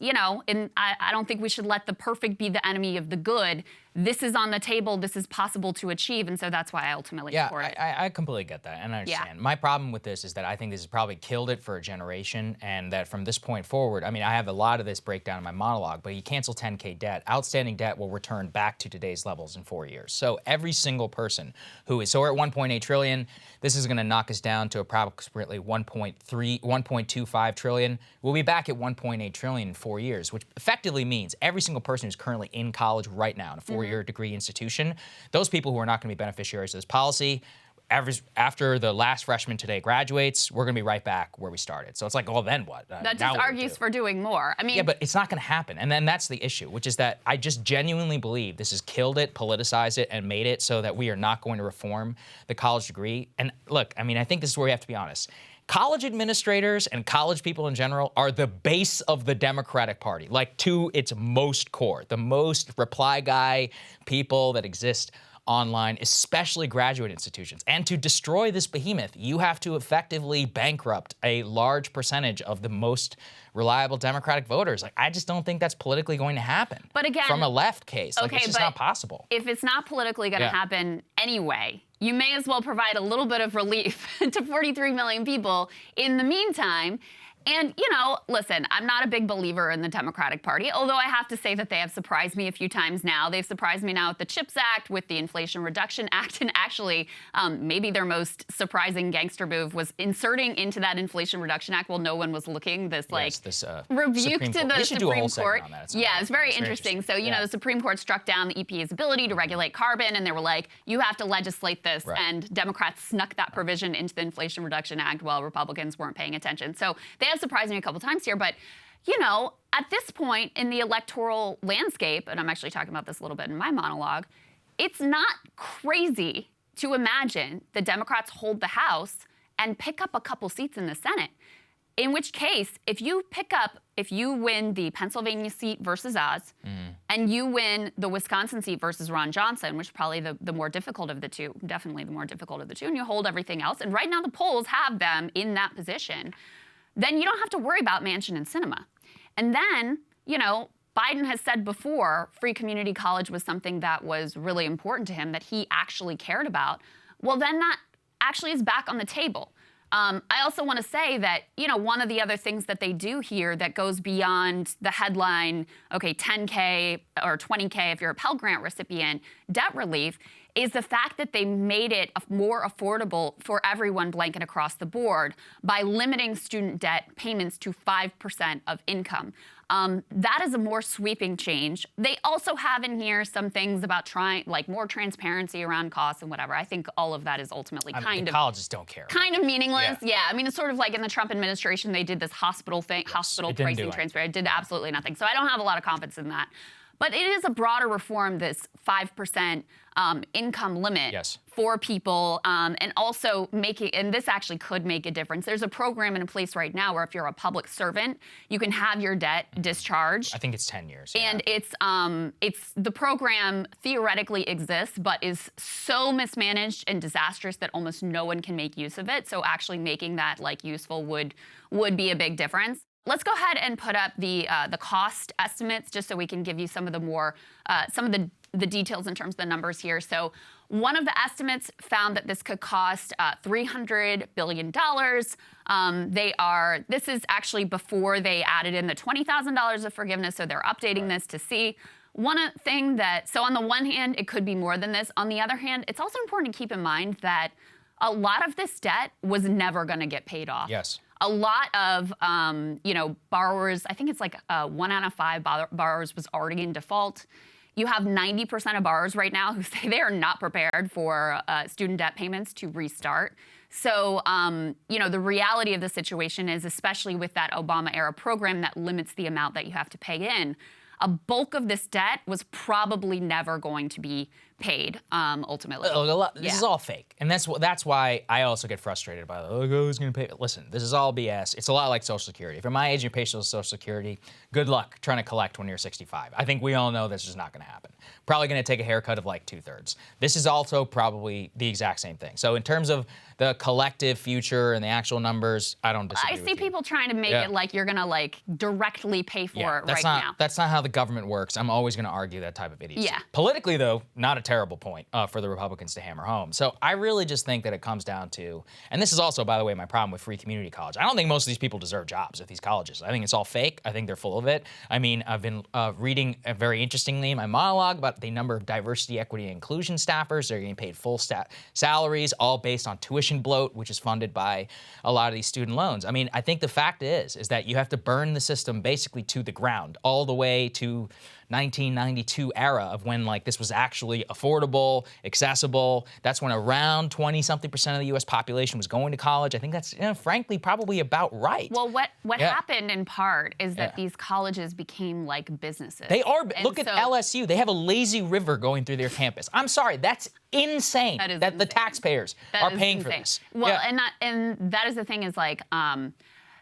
[SPEAKER 2] I don't think we should let the perfect be the enemy of the good. This is on the table. This is possible to achieve. And so that's why I ultimately support it.
[SPEAKER 1] I completely get that. And I understand. Yeah. My problem with this is that I think this has probably killed it for a generation. And that from this point forward, I have a lot of this breakdown in my monologue, but you cancel 10K debt, outstanding debt will return back to today's levels in 4 years. So every single person so we're at 1.8 trillion. This is going to knock us down to approximately 1.25 trillion. We'll be back at 1.8 trillion in 4 years, which effectively means every single person who's currently in college right now in a 4-year degree institution, those people who are not going to be beneficiaries of this policy, after the last freshman today graduates, we're going to be right back where we started. So it's like, well, then what?
[SPEAKER 2] That just argues for doing more.
[SPEAKER 1] Yeah, but it's not going to happen. And then that's the issue, which is that I just genuinely believe this has killed it, politicized it, and made it so that we are not going to reform the college degree. And look, I think this is where we have to be honest. College administrators and college people in general are the base of the Democratic Party, like to its most core, the most reply guy people that exist online, especially graduate institutions. And to destroy this behemoth, you have to effectively bankrupt a large percentage of the most reliable Democratic voters. I just don't think that's politically going to happen.
[SPEAKER 2] But again,
[SPEAKER 1] from a left case, it's just not possible.
[SPEAKER 2] If it's not politically going to happen anyway, you may as well provide a little bit of relief to 43 million people in the meantime. And, listen, I'm not a big believer in the Democratic Party, although I have to say that they have surprised me a few times now. They've surprised me now with the CHIPS Act, with the Inflation Reduction Act, and actually maybe their most surprising gangster move was inserting into that Inflation Reduction Act while no one was looking this rebuke to the Supreme Court. Yeah, it's very interesting. So, the Supreme Court struck down the EPA's ability to regulate carbon, and they were like, you have to legislate this. Right. And Democrats snuck that provision into the Inflation Reduction Act while Republicans weren't paying attention. So they have surprised me a couple times here, but at this point in the electoral landscape, and I'm actually talking about this a little bit in my monologue, it's not crazy to imagine the Democrats hold the House and pick up a couple seats in the Senate. In which case, if you win the Pennsylvania seat versus Oz, and you win the Wisconsin seat versus Ron Johnson, which is probably the more difficult of the two, definitely the more difficult of the two, and you hold everything else, and right now the polls have them in that position, then you don't have to worry about Manchin and Sinema. And then, Biden has said before free community college was something that was really important to him, that he actually cared about. Well, then that actually is back on the table. I also want to say that, one of the other things that they do here that goes beyond the headline, 10K or 20K if you're a Pell Grant recipient, debt relief, is the fact that they made it more affordable for everyone blanket across the board by limiting student debt payments to 5% of income. That is a more sweeping change. They also have in here some things about more transparency around costs and whatever. I think all of that is ultimately
[SPEAKER 1] colleges don't care.
[SPEAKER 2] Kind of meaningless. Yeah. It's sort of like in the Trump administration, they did this hospital pricing transparency. It did absolutely nothing. So I don't have a lot of confidence in that. But it is a broader reform, this 5% income limit for people, and also and this actually could make a difference. There's a program in place right now where if you're a public servant, you can have your debt discharged.
[SPEAKER 1] I think it's 10 years.
[SPEAKER 2] And it's the program theoretically exists, but is so mismanaged and disastrous that almost no one can make use of it. So actually making that useful would be a big difference. Let's go ahead and put up the cost estimates just so we can give you some of the details in terms of the numbers here. So one of the estimates found that this could cost $300 billion. This is actually before they added in the $20,000 of forgiveness, so they're updating this to see. One thing so on the one hand, it could be more than this. On the other hand, it's also important to keep in mind that a lot of this debt was never going to get paid off.
[SPEAKER 1] Yes.
[SPEAKER 2] a lot of, borrowers, I think it's like 1 out of 5 borrowers was already in default. You have 90% of borrowers right now who say they are not prepared for student debt payments to restart. So, the reality of the situation is, especially with that Obama-era program that limits the amount that you have to pay in, a bulk of this debt was probably never going to be paid ultimately.
[SPEAKER 1] This is all fake, and that's why I also get frustrated by who's going to pay. Listen, this is all BS. It's a lot like Social Security. If you're my age and you pay Social Security, good luck trying to collect when you're 65. I think we all know this is not going to happen. Probably going to take a haircut of like 2/3. This is also probably the exact same thing. So in terms of the collective future and the actual numbers, I don't disagree.
[SPEAKER 2] I see people trying to make it like you're going to directly pay for it right now.
[SPEAKER 1] That's not how the government works. I'm always going to argue that type of idiocy.
[SPEAKER 2] Yeah.
[SPEAKER 1] Politically, though, not a terrible point for the Republicans to hammer home. So I really just think that it comes down to, and this is also, by the way, my problem with free community college. I don't think most of these people deserve jobs at these colleges. I think it's all fake. I think they're full of it. I mean, I've been reading very interestingly in my monologue about the number of diversity, equity, and inclusion staffers. They're getting paid full salaries, all based on tuition bloat, which is funded by a lot of these student loans. I mean, I think the fact is that you have to burn the system basically to the ground, all the way to 1992 era of when this was actually affordable, accessible. That's when around 20-something% of the U.S. population was going to college. I think that's, frankly, probably about right.
[SPEAKER 2] Well, what happened in part is that these colleges became like businesses.
[SPEAKER 1] They are. Look at LSU. They have a lazy river going through their campus. I'm sorry, that's insane that
[SPEAKER 2] insane.
[SPEAKER 1] The taxpayers are paying for this.
[SPEAKER 2] Well, and that is the thing is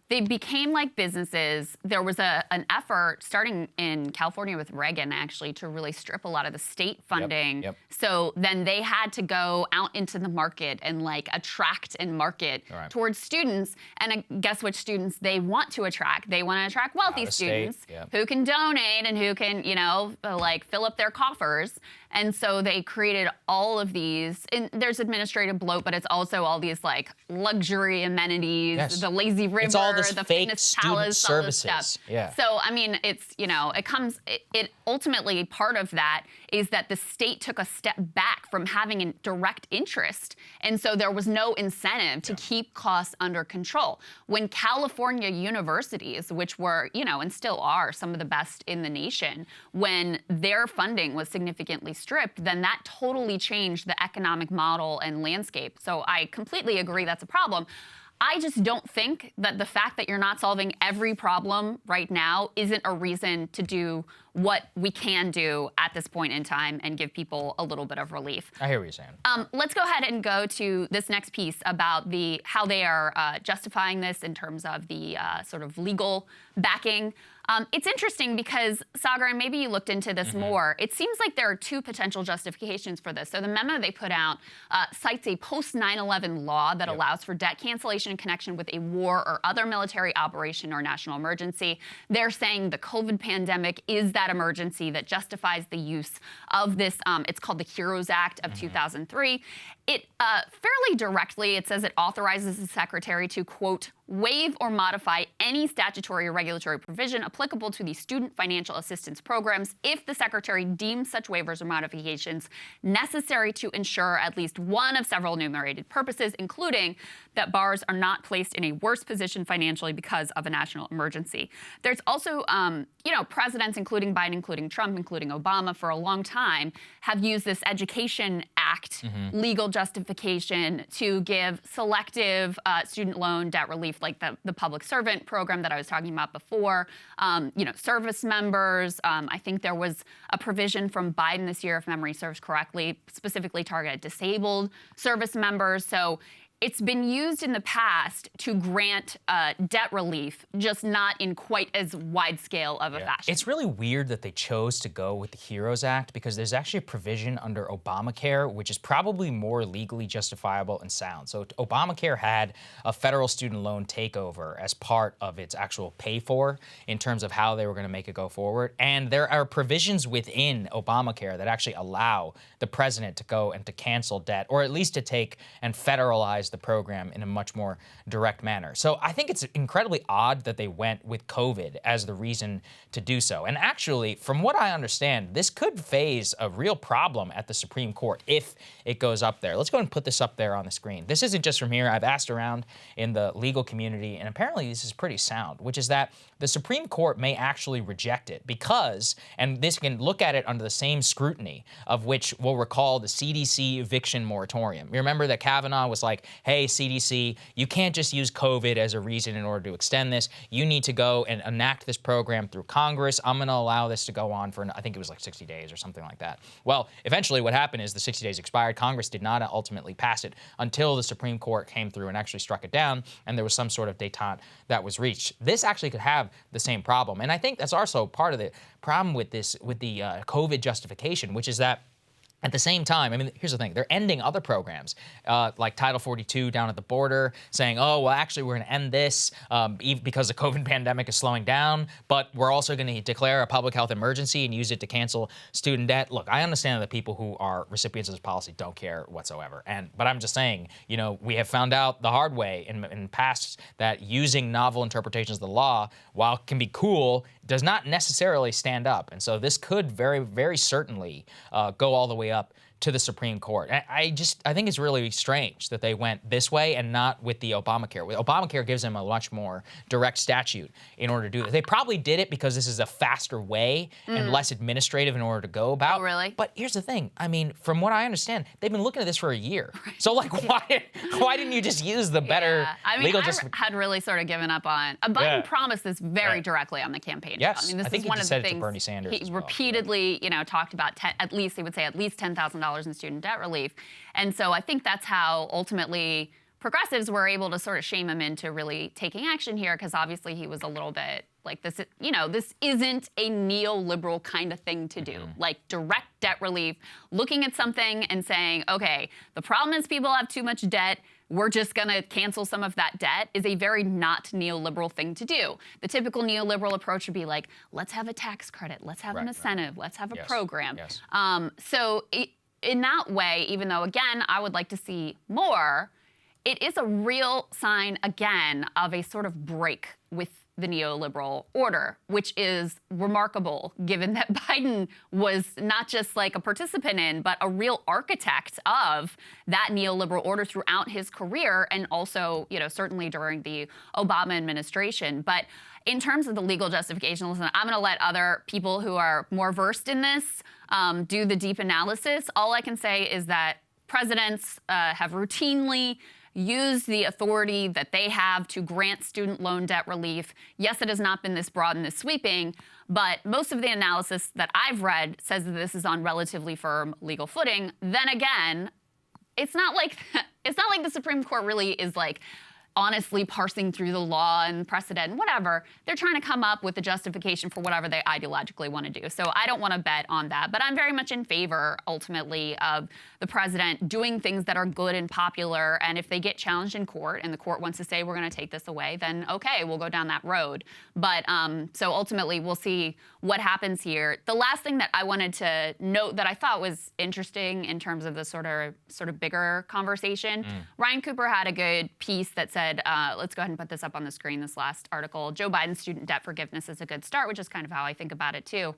[SPEAKER 2] they became like businesses. There was an effort starting in California with Reagan, actually, to really strip a lot of the state funding.
[SPEAKER 1] Yep.
[SPEAKER 2] So then they had to go out into the market and attract and market towards students. And guess which students they want to attract? They want to attract wealthy students who can donate and who can, fill up their coffers. And so they created all of these, and there's administrative bloat, but it's also all these luxury amenities, the lazy river,
[SPEAKER 1] it's all this
[SPEAKER 2] the
[SPEAKER 1] fake
[SPEAKER 2] fitness palace,
[SPEAKER 1] services.
[SPEAKER 2] all this stuff.
[SPEAKER 1] Yeah.
[SPEAKER 2] So, I mean, it's, it ultimately part of that is that the state took a step back from having a direct interest. And so there was no incentive to keep costs under control. When California universities, which were, and still are some of the best in the nation, when their funding was significantly stripped, then that totally changed the economic model and landscape. So I completely agree that's a problem. I just don't think that the fact that you're not solving every problem right now isn't a reason to do what we can do at this point in time and give people a little bit of relief.
[SPEAKER 1] I hear what you're saying.
[SPEAKER 2] Let's go ahead and go to this next piece about how they are justifying this in terms of the sort of legal backing. It's interesting because, Saagar, and maybe you looked into this more, it seems like there are two potential justifications for this. So the memo they put out cites a post-9/11 law that allows for debt cancellation in connection with a war or other military operation or national emergency. They're saying the COVID pandemic is that emergency that justifies the use of this. It's called the HEROES Act of 2003. It fairly directly, it says it authorizes the secretary to, quote, waive or modify any statutory or regulatory provision applicable to the student financial assistance programs if the secretary deems such waivers or modifications necessary to ensure at least one of several enumerated purposes, including that borrowers are not placed in a worse position financially because of a national emergency. There's also, presidents, including Biden, including Trump, including Obama, for a long time, have used this Education Act legal justification to give selective student loan debt relief, like the public servant program that I was talking about before, service members. I think there was a provision from Biden this year, if memory serves correctly, specifically targeted disabled service members. So it's been used in the past to grant debt relief, just not in quite as wide scale of a fashion.
[SPEAKER 1] It's really weird that they chose to go with the HEROES Act because there's actually a provision under Obamacare which is probably more legally justifiable and sound. So Obamacare had a federal student loan takeover as part of its actual pay for in terms of how they were going to make it go forward. And there are provisions within Obamacare that actually allow the president to go and to cancel debt, or at least to take and federalize the program in a much more direct manner. So I think it's incredibly odd that they went with COVID as the reason to do so. And actually, from what I understand, this could phase a real problem at the Supreme Court if it goes up there. Let's go and put this up there on the screen. This isn't just from here. I've asked around in the legal community, and apparently this is pretty sound, which is that the Supreme Court may actually reject it because, and this can look at it under the same scrutiny of which we'll recall the CDC eviction moratorium. You remember that Kavanaugh was like, hey, CDC, you can't just use COVID as a reason in order to extend this. You need to go and enact this program through Congress. I'm going to allow this to go on for, I think it was like 60 days or something like that. Well, eventually what happened is the 60 days expired. Congress did not ultimately pass it until the Supreme Court came through and actually struck it down, and there was some sort of détente that was reached. This actually could have the same problem. And I think that's also part of the problem with this, with the COVID justification, which is that at the same time, I mean, here's the thing. They're ending other programs like Title 42 down at the border, saying, oh, well, actually, we're going to end this because the COVID pandemic is slowing down, but we're also going to declare a public health emergency and use it to cancel student debt. Look, I understand that people who are recipients of this policy don't care whatsoever. But I'm just saying, you know, we have found out the hard way in past that using novel interpretations of the law, while it can be cool, does not necessarily stand up. And so this could very, very certainly go all the way up to the Supreme Court. I think it's really strange that they went this way and not with the Obamacare. Obamacare gives them a much more direct statute in order to do this. They probably did it because this is a faster way and less administrative in order to go about.
[SPEAKER 2] Oh, really?
[SPEAKER 1] But here's the thing. I mean, from what I understand, they've been looking at this for a year. So, like, why didn't you just use the better legal justification?
[SPEAKER 2] I had really sort of given up on. Biden promised this very directly on the campaign trail.
[SPEAKER 1] Yes,
[SPEAKER 2] I mean, this
[SPEAKER 1] I think
[SPEAKER 2] is one
[SPEAKER 1] he
[SPEAKER 2] of
[SPEAKER 1] said
[SPEAKER 2] the
[SPEAKER 1] it to
[SPEAKER 2] things
[SPEAKER 1] Bernie Sanders
[SPEAKER 2] he
[SPEAKER 1] as well.
[SPEAKER 2] repeatedly, you know, talked about. At least he would say at least $10,000 in student debt relief, and so I think that's how ultimately progressives were able to sort of shame him into really taking action here, because obviously he was a little bit like this. You know, this isn't a neoliberal kind of thing to do. Like direct debt relief, looking at something and saying, okay, the problem is people have too much debt. We're just going to cancel some of that debt is a very not neoliberal thing to do. The typical neoliberal approach would be like, let's have a tax credit, let's have an incentive, let's have a program.
[SPEAKER 1] Yes.
[SPEAKER 2] So in that way, even though, again, I would like to see more, it is a real sign, again, of a sort of break with the neoliberal order, which is remarkable given that Biden was not just like a participant in, but a real architect of that neoliberal order throughout his career, and also, you know, certainly during the Obama administration. But in terms of the legal justification, listen, I'm going to let other people who are more versed in this do the deep analysis. All I can say is that presidents have routinely use the authority that they have to grant student loan debt relief. Yes, it has not been this broad and this sweeping, but most of the analysis that I've read says that this is on relatively firm legal footing. Then again, it's not like the Supreme Court really is like honestly parsing through the law and precedent and whatever. They're trying to come up with a justification for whatever they ideologically want to do. So I don't want to bet on that, but I'm very much in favor ultimately of the president doing things that are good and popular. And if they get challenged in court and the court wants to say we're going to take this away, then okay, we'll go down that road. But so ultimately we'll see what happens here. The last thing that I wanted to note that I thought was interesting in terms of the sort of bigger conversation, Ryan Cooper had a good piece that said, let's go ahead and put this up on the screen, this last article, Joe Biden's student debt forgiveness is a good start, which is kind of how I think about it too.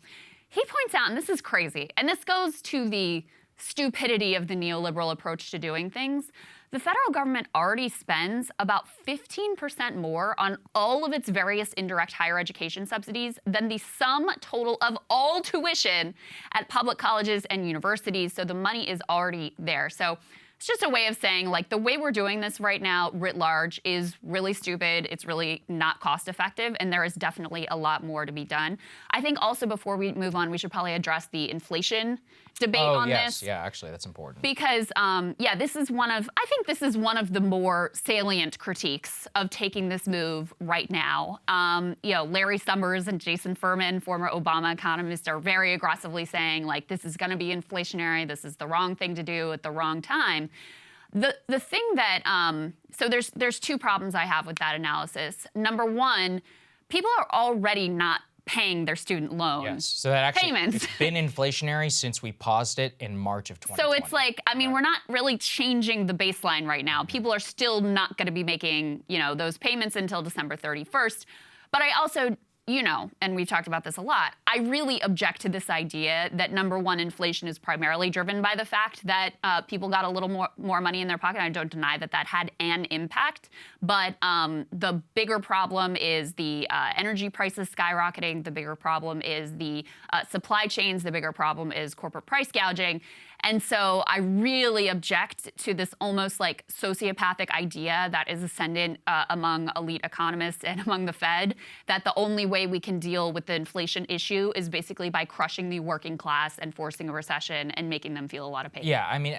[SPEAKER 2] He points out, and this is crazy, and this goes to the stupidity of the neoliberal approach to doing things, the federal government already spends about 15% more on all of its various indirect higher education subsidies than the sum total of all tuition at public colleges and universities. So the money is already there. So it's just a way of saying, like, the way we're doing this right now, writ large, is really stupid. It's really not cost effective, and there is definitely a lot more to be done. I think also before we move on, we should probably address the inflation debate on this.
[SPEAKER 1] Yeah, actually, that's important.
[SPEAKER 2] Because, yeah, this is I think this is one of the more salient critiques of taking this move right now. You know, Larry Summers and Jason Furman, former Obama economists, are very aggressively saying, like, this is going to be inflationary. This is the wrong thing to do at the wrong time. The thing that, so there's two problems I have with that analysis. Number one, people are already not paying their student loans.
[SPEAKER 1] Yes. So that actually
[SPEAKER 2] payments.
[SPEAKER 1] It's been inflationary since we paused it in March of 2020.
[SPEAKER 2] So it's like, I mean, we're not really changing the baseline right now. People are still not going to be making, those payments until December 31st. But I also, and we've talked about this a lot, I really object to this idea that, number one, inflation is primarily driven by the fact that people got a little more money in their pocket. I don't deny that that had an impact. But the bigger problem is the energy prices skyrocketing. The bigger problem is the supply chains. The bigger problem is corporate price gouging. And so I really object to this almost like sociopathic idea that is ascendant among elite economists and among the Fed, that the only way we can deal with the inflation issue is basically by crushing the working class and forcing a recession and making them feel a lot of pain.
[SPEAKER 1] Yeah, I mean,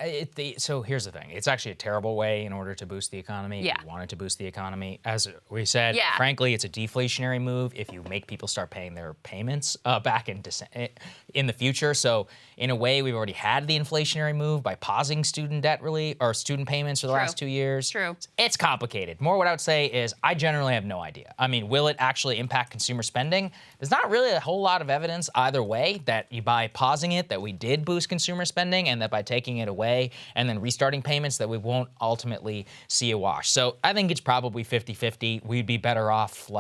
[SPEAKER 1] so here's the thing. It's actually a terrible way in order to boost the economy.
[SPEAKER 2] Yeah.
[SPEAKER 1] If you wanted to boost the economy. As we said,
[SPEAKER 2] Yeah.
[SPEAKER 1] frankly, it's a deflationary move if you make people start paying their payments back in the future. So in a way, we've already had the inflationary move by pausing student debt or student payments for the last 2 years.
[SPEAKER 2] True.
[SPEAKER 1] It's complicated. More what I would say is I generally have no idea. I mean, will it actually impact consumer spending? There's not really a whole lot of evidence either way that by pausing it that we did boost consumer spending, and that by taking it away and then restarting payments that we won't ultimately see a wash. So I think it's probably 50-50. We'd be better off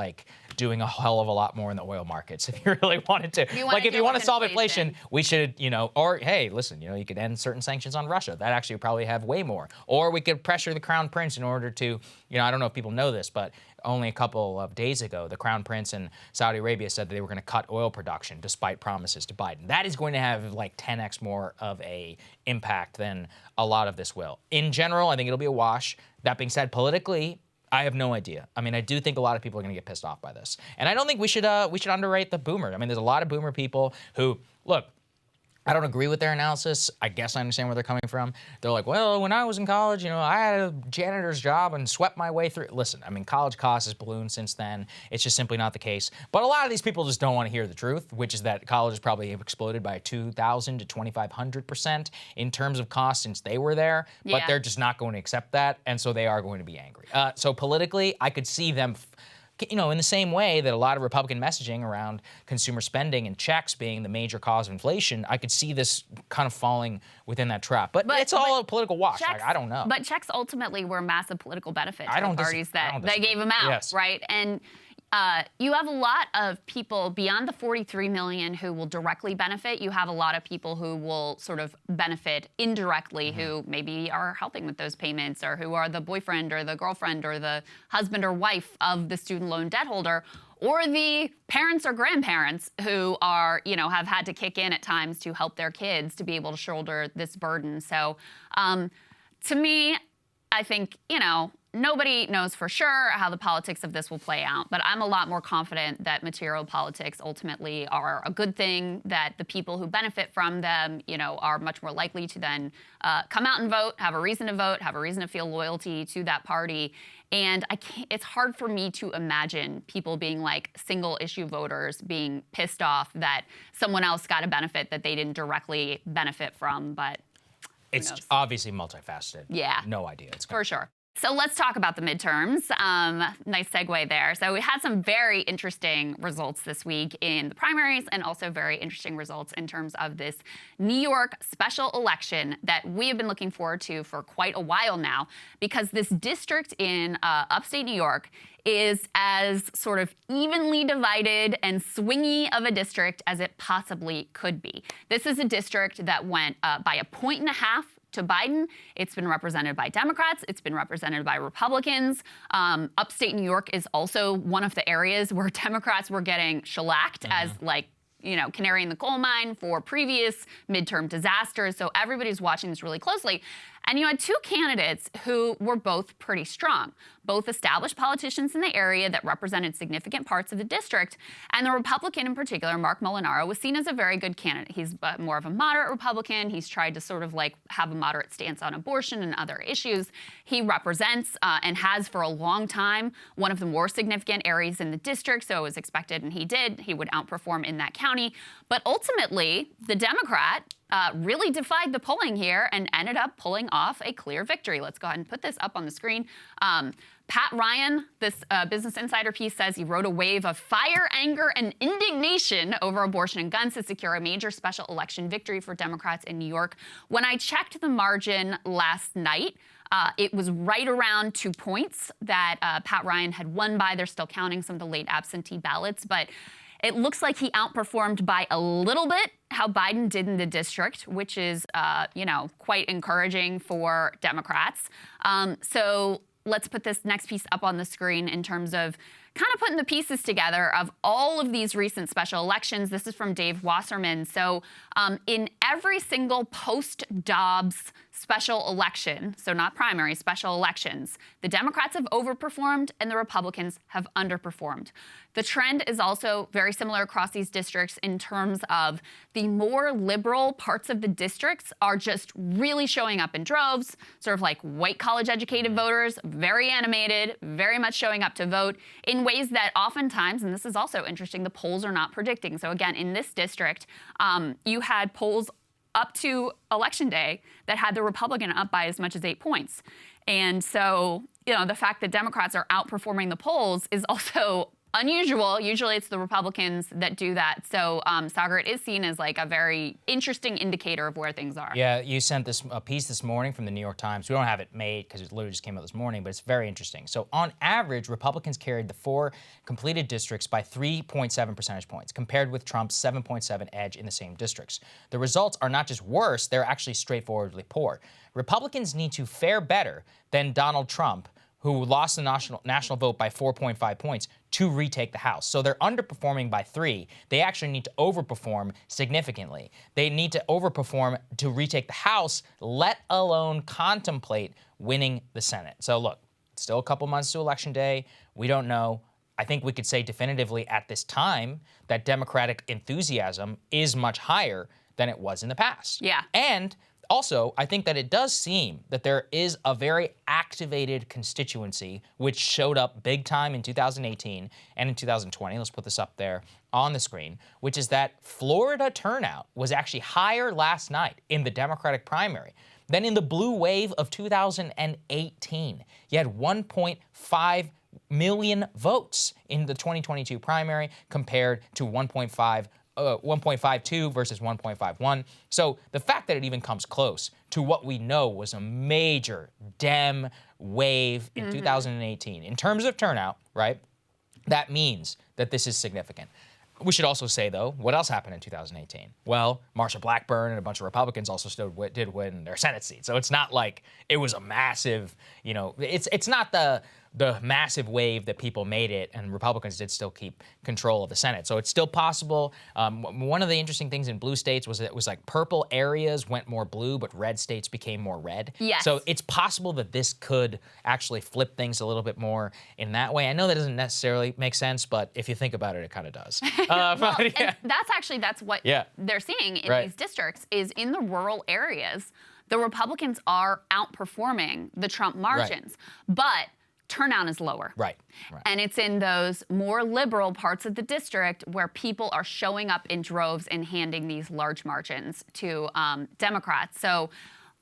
[SPEAKER 1] doing a hell of a lot more in the oil markets if you really wanted to. If you want to solve inflation, we should, or hey, listen, you could end certain sanctions on Russia. That actually would probably have way more. Or we could pressure the Crown Prince in order to, I don't know if people know this, but only a couple of days ago, the Crown Prince in Saudi Arabia said that they were going to cut oil production despite promises to Biden. That is going to have 10x more of a impact than a lot of this will. In general, I think it'll be a wash. That being said, politically, I have no idea. I mean, I do think a lot of people are going to get pissed off by this. And I don't think we should underrate the boomer. I mean, there's a lot of boomer people who, look, I don't agree with their analysis. I guess I understand where they're coming from. They're like, well, when I was in college, I had a janitor's job and swept my way through. Listen, I mean, college costs has ballooned since then. It's just simply not the case. But a lot of these people just don't want to hear the truth, which is that college has probably exploded by 2,000 to 2,500% in terms of cost since they were there.
[SPEAKER 2] Yeah.
[SPEAKER 1] But they're just not going to accept that, and so they are going to be angry. So politically, I could see them in the same way that a lot of Republican messaging around consumer spending and checks being the major cause of inflation, I could see this kind of falling within that trap. But it's all a political wash.
[SPEAKER 2] Checks,
[SPEAKER 1] I don't know.
[SPEAKER 2] But checks ultimately were a massive political benefit to the parties that gave them out,
[SPEAKER 1] yes.
[SPEAKER 2] right? And you have a lot of people beyond the 43 million who will directly benefit. You have a lot of people who will sort of benefit indirectly, who maybe are helping with those payments, or who are the boyfriend or the girlfriend or the husband or wife of the student loan debt holder, or the parents or grandparents who are, have had to kick in at times to help their kids to be able to shoulder this burden. So to me, I think, nobody knows for sure how the politics of this will play out, but I'm a lot more confident that material politics ultimately are a good thing, that the people who benefit from them, are much more likely to then come out and vote, have a reason to vote, have a reason to feel loyalty to that party. And it's hard for me to imagine people being single issue voters being pissed off that someone else got a benefit that they didn't directly benefit from, but
[SPEAKER 1] it's obviously multifaceted.
[SPEAKER 2] Yeah.
[SPEAKER 1] No idea.
[SPEAKER 2] For sure. So let's talk about the midterms. Nice segue there. So we had some very interesting results this week in the primaries, and also very interesting results in terms of this New York special election that we have been looking forward to for quite a while now, because this district in upstate New York is as sort of evenly divided and swingy of a district as it possibly could be. This is a district that went by 1.5 points to Biden. It's been represented by Democrats. It's been represented by Republicans. Upstate New York is also one of the areas where Democrats were getting shellacked as canary in the coal mine for previous midterm disasters. So everybody's watching this really closely. And you had two candidates who were both pretty strong, both established politicians in the area that represented significant parts of the district. And the Republican in particular, Mark Molinaro, was seen as a very good candidate. He's more of a moderate Republican. He's tried to sort of have a moderate stance on abortion and other issues. He represents and has for a long time one of the more significant areas in the district. So it was expected, and he did, he would outperform in that county. But ultimately, the Democrat, really defied the polling here and ended up pulling off a clear victory. Let's go ahead and put this up on the screen. Pat Ryan, this Business Insider piece says he rode a wave of fire, anger, and indignation over abortion and guns to secure a major special election victory for Democrats in New York. When I checked the margin last night, it was right around 2 points that Pat Ryan had won by. They're still counting some of the late absentee ballots, but it looks like he outperformed by a little bit how Biden did in the district, which is, quite encouraging for Democrats. So let's put this next piece up on the screen in terms of kind of putting the pieces together of all of these recent special elections. This is from Dave Wasserman. So in every single post-Dobbs special election, so not primary, special elections, the Democrats have overperformed and the Republicans have underperformed. The trend is also very similar across these districts in terms of the more liberal parts of the districts are just really showing up in droves, sort of like white college-educated voters, very animated, very much showing up to vote in ways that oftentimes, and this is also interesting, the polls are not predicting. So again, in this district, you had polls up to Election Day that had the Republican up by as much as 8 points. And so, the fact that Democrats are outperforming the polls is also unusual. Usually it's the Republicans that do that. So, Saagar, it is seen as like a very interesting indicator of where things are.
[SPEAKER 1] Yeah, you sent this a piece this morning from the New York Times. We don't have it made because it literally just came out this morning, but it's very interesting. So on average, Republicans carried the 4 completed districts by 3.7 percentage points, compared with Trump's 7.7 edge in the same districts. The results are not just worse, they're actually straightforwardly poor. Republicans need to fare better than Donald Trump, who lost the national vote by 4.5 points, to retake the House. So they're underperforming by 3. They actually need to overperform significantly. They need to overperform to retake the House, let alone contemplate winning the Senate. So look, still a couple months to Election Day. We don't know. I think we could say definitively at this time that Democratic enthusiasm is much higher than it was in the past.
[SPEAKER 2] Yeah.
[SPEAKER 1] And also, I think that it does seem that there is a very activated constituency which showed up big time in 2018 and in 2020. Let's put this up there on the screen, which is that Florida turnout was actually higher last night in the Democratic primary than in the blue wave of 2018. You had 1.5 million votes in the 2022 primary compared to 1.52 versus 1.51. So the fact that it even comes close to what we know was a major Dem wave in 2018 in terms of turnout, right? That means that this is significant. We should also say, though, what else happened in 2018? Well, Marsha Blackburn and a bunch of Republicans also did win their Senate seat. So it's not like it was a massive, it's not the massive wave that people made it, and Republicans did still keep control of the Senate. So it's still possible. One of the interesting things in blue states was that it was like purple areas went more blue, but red states became more red.
[SPEAKER 2] Yes.
[SPEAKER 1] So it's possible that this could actually flip things a little bit more in that way. I know that doesn't necessarily make sense, but if you think about it, it kind of does.
[SPEAKER 2] And that's what they're seeing in
[SPEAKER 1] Right.
[SPEAKER 2] these districts is in the rural areas, the Republicans are outperforming the Trump margins. But turnout is lower.
[SPEAKER 1] Right.
[SPEAKER 2] And it's in those more liberal parts of the district where people are showing up in droves and handing these large margins to Democrats. So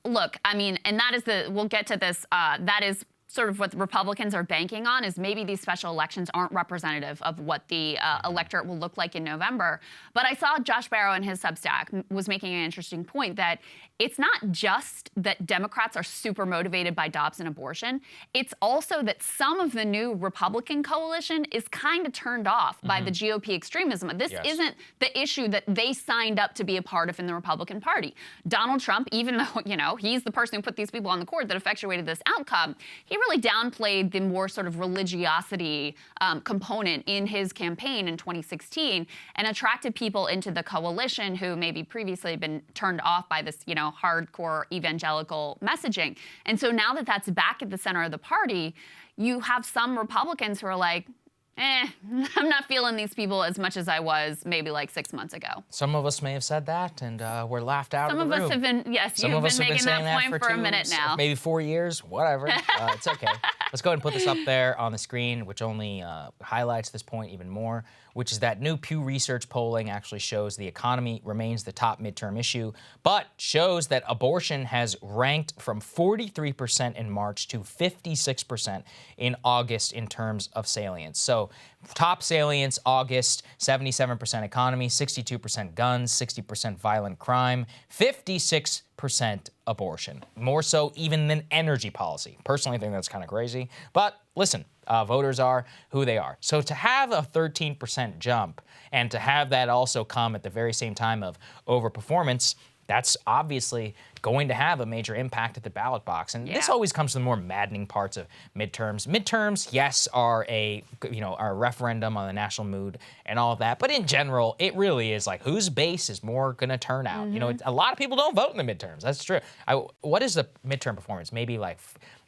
[SPEAKER 2] look, I mean, and that is we'll get to this, that is sort of what the Republicans are banking on, is maybe these special elections aren't representative of what the electorate will look like in November. But I saw Josh Barro in his Substack was making an interesting point that it's not just that Democrats are super motivated by Dobbs and abortion. It's also that some of the new Republican coalition is kind of turned off by the GOP extremism. This isn't the issue that they signed up to be a part of in the Republican Party. Donald Trump, even though, he's the person who put these people on the court that effectuated this outcome, he really downplayed the more sort of religiosity component in his campaign in 2016 and attracted people into the coalition who maybe previously had been turned off by this, hardcore evangelical messaging. And so now that that's back at the center of the party, you have some Republicans who are like, I'm not feeling these people as much as I was maybe like 6 months ago.
[SPEAKER 1] Some of us may have said that, and we're laughed out of the room.
[SPEAKER 2] Some of us have been, yes, you've been making that point for a minute now.
[SPEAKER 1] Maybe 4 years, whatever. It's okay. Let's go ahead and put this up there on the screen, which only highlights this point even more, which is that new Pew Research polling actually shows the economy remains the top midterm issue, but shows that abortion has ranked from 43% in March to 56% in August in terms of salience. So top salience, August, 77% economy, 62% guns, 60% violent crime, 56% abortion. More so even than energy policy. Personally, I think that's kind of crazy. But listen, voters are who they are. So to have a 13% jump and to have that also come at the very same time of overperformance, that's obviously going to have a major impact at the ballot box. And this always comes to the more maddening parts of midterms. Midterms, yes, are a referendum on the national mood and all of that. But in general, it really is like whose base is more going to turn out. You know, a lot of people don't vote in the midterms. That's true. What is the midterm performance? Maybe like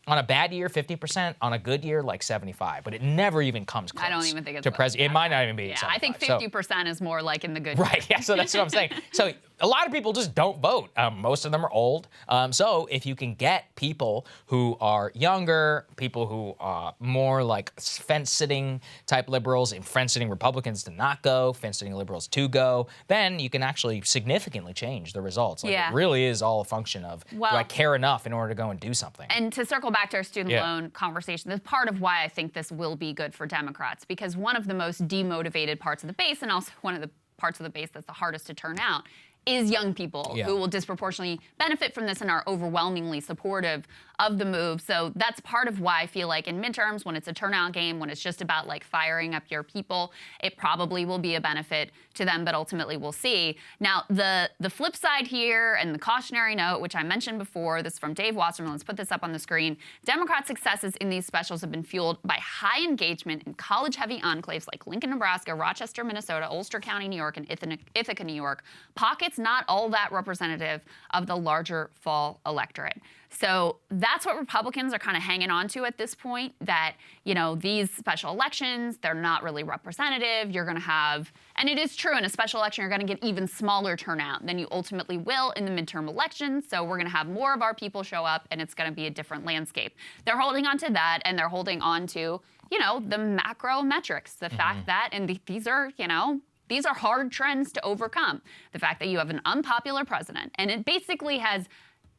[SPEAKER 1] on a bad year, 50%. On a good year, like 75%. But it never even comes close.
[SPEAKER 2] I don't even think it's
[SPEAKER 1] to president. It might not even be.
[SPEAKER 2] Yeah,
[SPEAKER 1] 75.
[SPEAKER 2] I think 50% is more like in the good.
[SPEAKER 1] Right. Yeah. So that's what I'm saying. So a lot of people just don't vote. Most of them are old. So if you can get people who are younger, people who are more like fence-sitting type liberals and fence-sitting Republicans to not go, fence-sitting liberals to go, then you can actually significantly change the results. Like it really is all a function of, do I care enough in order to go and do something?
[SPEAKER 2] And to circle back to our student loan conversation, that's part of why I think this will be good for Democrats, because one of the most demotivated parts of the base, and also one of the parts of the base that's the hardest to turn out, is young people who will disproportionately benefit from this and are overwhelmingly supportive of the move. So that's part of why I feel like in midterms, when it's a turnout game, when it's just about like firing up your people, it probably will be a benefit to them, but ultimately we'll see. Now, the flip side here and the cautionary note, which I mentioned before, this is from Dave Wasserman, let's put this up on the screen. Democrat successes in these specials have been fueled by high engagement in college-heavy enclaves like Lincoln, Nebraska, Rochester, Minnesota, Ulster County, New York, and Ithaca, New York. Pockets not all that representative of the larger fall electorate. So that's what Republicans are kind of hanging on to at this point, that, you know, these special elections, they're not really representative. You're going to have, and it is true, in a special election, you're going to get even smaller turnout than you ultimately will in the midterm elections. So we're going to have more of our people show up, and it's going to be a different landscape. They're holding on to that, and they're holding on to, you know, the macro metrics, the fact that, and these are, you know, these are hard trends to overcome. The fact that you have an unpopular president, and it basically has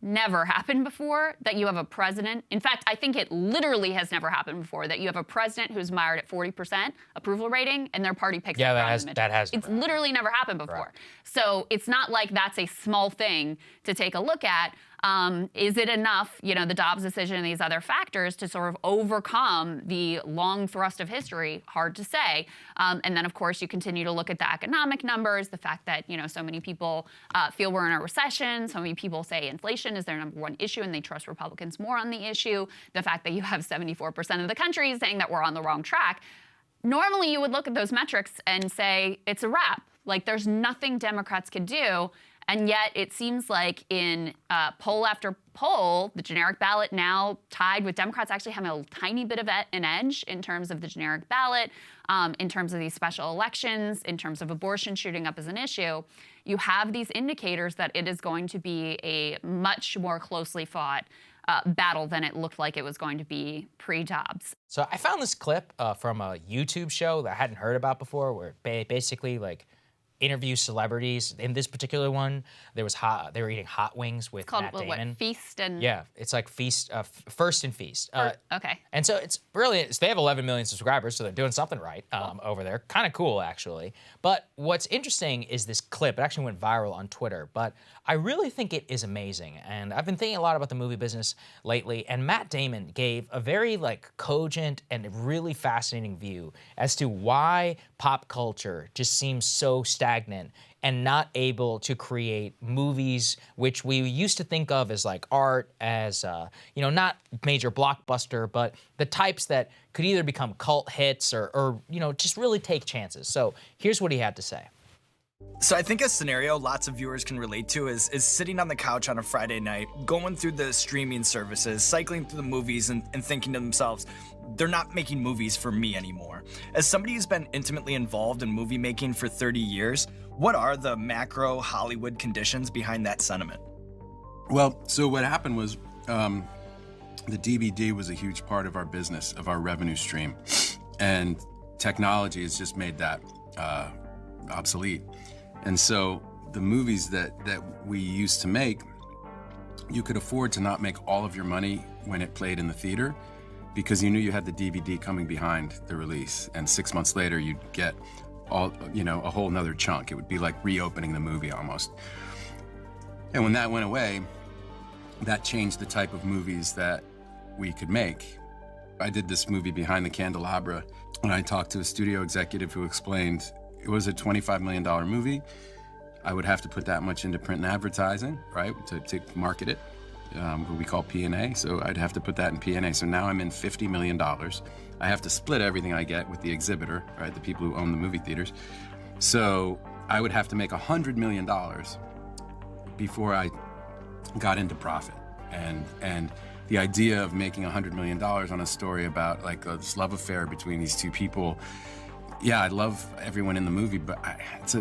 [SPEAKER 2] never happened before that you have a president. In fact, I think it literally has never happened before that you have a president who's mired at 40% approval rating and their party picks up
[SPEAKER 1] that has
[SPEAKER 2] It's literally never happened before. Right. So it's not like that's a small thing to take a look at. Is it enough, you know, the Dobbs decision and these other factors to sort of overcome the long thrust of history? Hard to say. And then, of course, you continue to look at the economic numbers, the fact that, you know, so many people feel we're in a recession. So many people say inflation is their number one issue and they trust Republicans more on the issue. The fact that you have 74% of the country saying that we're on the wrong track. Normally, you would look at those metrics and say it's a wrap. Like, there's nothing Democrats could do. And yet it seems like in poll after poll, the generic ballot now tied with Democrats actually having a tiny bit of an edge in terms of the generic ballot, in terms of these special elections, in terms of abortion shooting up as an issue. You have these indicators that it is going to be a much more closely fought battle than it looked like it was going to be pre-Dobbs.
[SPEAKER 1] So I found this clip from a YouTube show that I hadn't heard about before, where basically like interview celebrities. In this particular one, there was they were eating hot wings with Matt Damon.
[SPEAKER 2] What, Feast and...
[SPEAKER 1] Yeah, it's like Feast, First and Feast.
[SPEAKER 2] Okay. And
[SPEAKER 1] so it's really, they have 11 million subscribers, so they're doing something right over there. Kind of cool, actually. But what's interesting is this clip. It actually went viral on Twitter, but I really think it is amazing. And I've been thinking a lot about the movie business lately, and Matt Damon gave a very like cogent and really fascinating view as to why pop culture just seems so stagnant and not able to create movies which we used to think of as like art, as you know, not major blockbuster, but the types that could either become cult hits or you know, just really take chances. So here's what he had to say.
[SPEAKER 11] So I think a scenario lots of viewers can relate to is sitting on the couch on a Friday night, going through the streaming services, cycling through the movies and thinking to themselves, they're not making movies for me anymore. As somebody who's been intimately involved in movie making for 30 years, what are the macro Hollywood conditions behind that sentiment?
[SPEAKER 12] Well, so what happened was the DVD was a huge part of our business, of our revenue stream. And technology has just made that obsolete. And so the movies that we used to make, you could afford to not make all of your money when it played in the theater because you knew you had the DVD coming behind the release. And 6 months later, you'd get a whole nother chunk. It would be like reopening the movie almost. And when that went away, that changed the type of movies that we could make. I did this movie Behind the Candelabra, and I talked to a studio executive who explained it was a $25 million movie. I would have to put that much into print and advertising, right, to market it, what we call P&A. So I'd have to put that in P&A. So now I'm in $50 million. I have to split everything I get with the exhibitor, right, the people who own the movie theaters. So I would have to make $100 million before I got into profit. And the idea of making $100 million on a story about like this love affair between these two people, yeah, I love everyone in the movie, but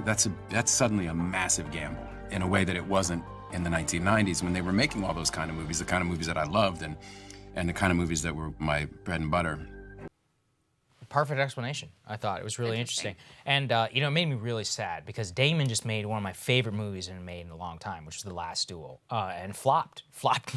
[SPEAKER 12] that's suddenly a massive gamble in a way that it wasn't in the 1990s when they were making all those kind of movies, the kind of movies that I loved and the kind of movies that were my bread and butter.
[SPEAKER 1] Perfect explanation. I thought it was really interesting. And, it made me really sad because Damon just made one of my favorite movies and made in a long time, which was The Last Duel, and flopped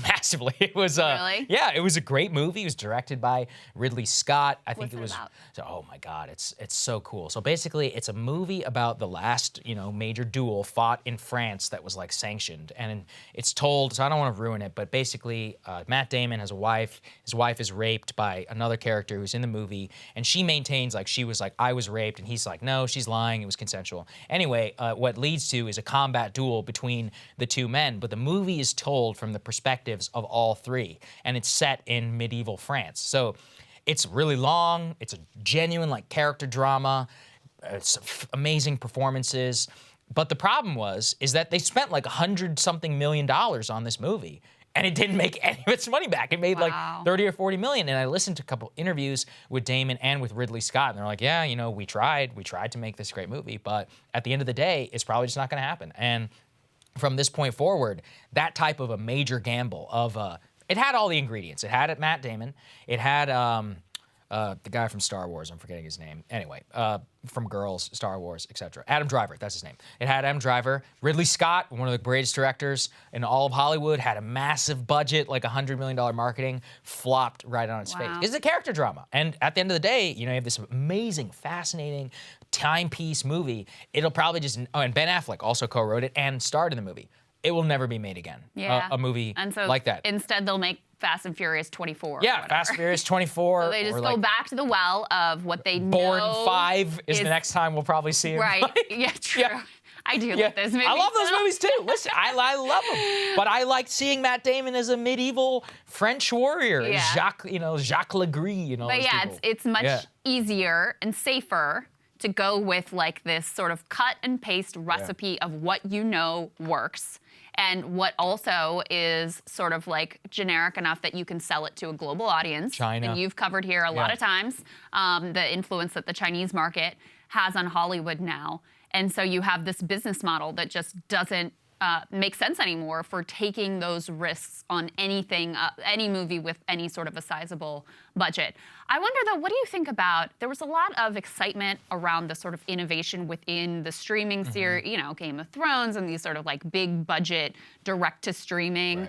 [SPEAKER 1] massively. It was,
[SPEAKER 2] Really?
[SPEAKER 1] Yeah, it was a great movie. It was directed by Ridley Scott. I think
[SPEAKER 2] What's
[SPEAKER 1] it was,
[SPEAKER 2] it about?
[SPEAKER 1] oh my God, it's so cool. So basically it's a movie about the last, major duel fought in France that was like sanctioned. And it's told, so I don't want to ruin it, but basically Matt Damon has a wife. His wife is raped by another character who's in the movie, and she maintains like she was like, I was raped, and he's like, no, she's lying, it was consensual. Anyway, what leads to is a combat duel between the two men, but the movie is told from the perspectives of all three, and it's set in medieval France. So it's really long, it's a genuine like character drama, it's amazing performances, but the problem is that they spent like $100-something million on this movie, and it didn't make any of its money back. It made like 30 or 40 million. And I listened to a couple interviews with Damon and with Ridley Scott, and they're like, yeah, we tried to make this great movie, but at the end of the day, it's probably just not gonna happen. And from this point forward, that type of a major gamble of, it had all the ingredients. It had Matt Damon. It had the guy from Star Wars, I'm forgetting his name. Anyway, from Girls, Star Wars, etc. Adam Driver, that's his name. It had Adam Driver. Ridley Scott, one of the greatest directors in all of Hollywood, had a massive budget, like $100 million marketing, flopped right on its face. It's a character drama. And at the end of the day, you have this amazing, fascinating timepiece movie. It'll probably just, and Ben Affleck also co-wrote it and starred in the movie. It will never be made again.
[SPEAKER 2] Yeah.
[SPEAKER 1] A movie
[SPEAKER 2] and so
[SPEAKER 1] like that.
[SPEAKER 2] Instead, they'll make Fast and Furious 24.
[SPEAKER 1] Yeah, Fast and Furious 24.
[SPEAKER 2] So they just go back to the well of what they know.
[SPEAKER 1] Born 5 is the next time we'll probably see him.
[SPEAKER 2] Right. Yeah, true. Yeah. I do like those movies.
[SPEAKER 1] I love those movies too. Listen, I love them. But I liked seeing Matt Damon as a medieval French warrior.
[SPEAKER 2] Yeah.
[SPEAKER 1] Jacques Legris,
[SPEAKER 2] But yeah, it's much easier and safer to go with like this sort of cut and paste recipe of what you know works. And what also is sort of like generic enough that you can sell it to a global audience.
[SPEAKER 1] China.
[SPEAKER 2] And you've covered here a lot of times the influence that the Chinese market has on Hollywood now. And so you have this business model that just doesn't make sense anymore for taking those risks on anything, any movie with any sort of a sizable budget. I wonder though, what do you think about, there was a lot of excitement around the sort of innovation within the streaming series, Game of Thrones and these sort of like big budget direct to streaming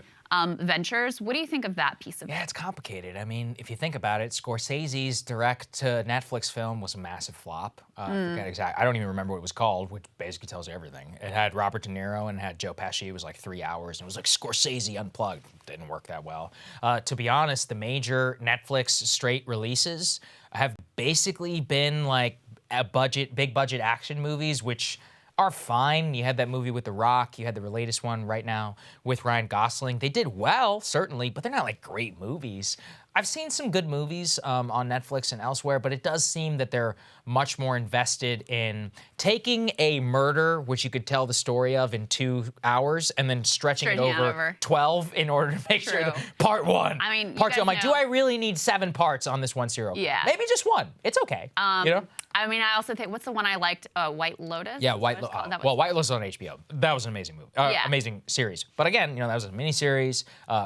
[SPEAKER 2] ventures. What do you think of that piece of it?
[SPEAKER 1] Yeah, it's complicated. I mean, if you think about it, Scorsese's direct-to-Netflix film was a massive flop. I forget exactly. I don't even remember what it was called, which basically tells you everything. It had Robert De Niro and had Joe Pesci. It was like 3 hours, and it was like Scorsese Unplugged. Didn't work that well. To be honest, the major Netflix straight releases have basically been like big budget action movies, which are fine. You had that movie with The Rock. You had the latest one right now with Ryan Gosling. They did well, certainly, but they're not like great movies. I've seen some good movies on Netflix and elsewhere, but it does seem that they're much more invested in taking a murder, which you could tell the story of in 2 hours, and then stretching it over 12 in order to make sure that part 1.
[SPEAKER 2] I mean,
[SPEAKER 1] part 2. I'm like, do I really need 7 parts on this one serial killer?
[SPEAKER 2] Yeah.
[SPEAKER 1] Maybe just 1. It's okay.
[SPEAKER 2] I I mean, I also think, what's the one I liked? White Lotus?
[SPEAKER 1] Yeah,
[SPEAKER 2] Is
[SPEAKER 1] White
[SPEAKER 2] that what it's called?
[SPEAKER 1] Lotus. Well, White Lotus on HBO. That was an amazing movie.
[SPEAKER 2] Yeah.
[SPEAKER 1] Amazing series. But again, that was a miniseries.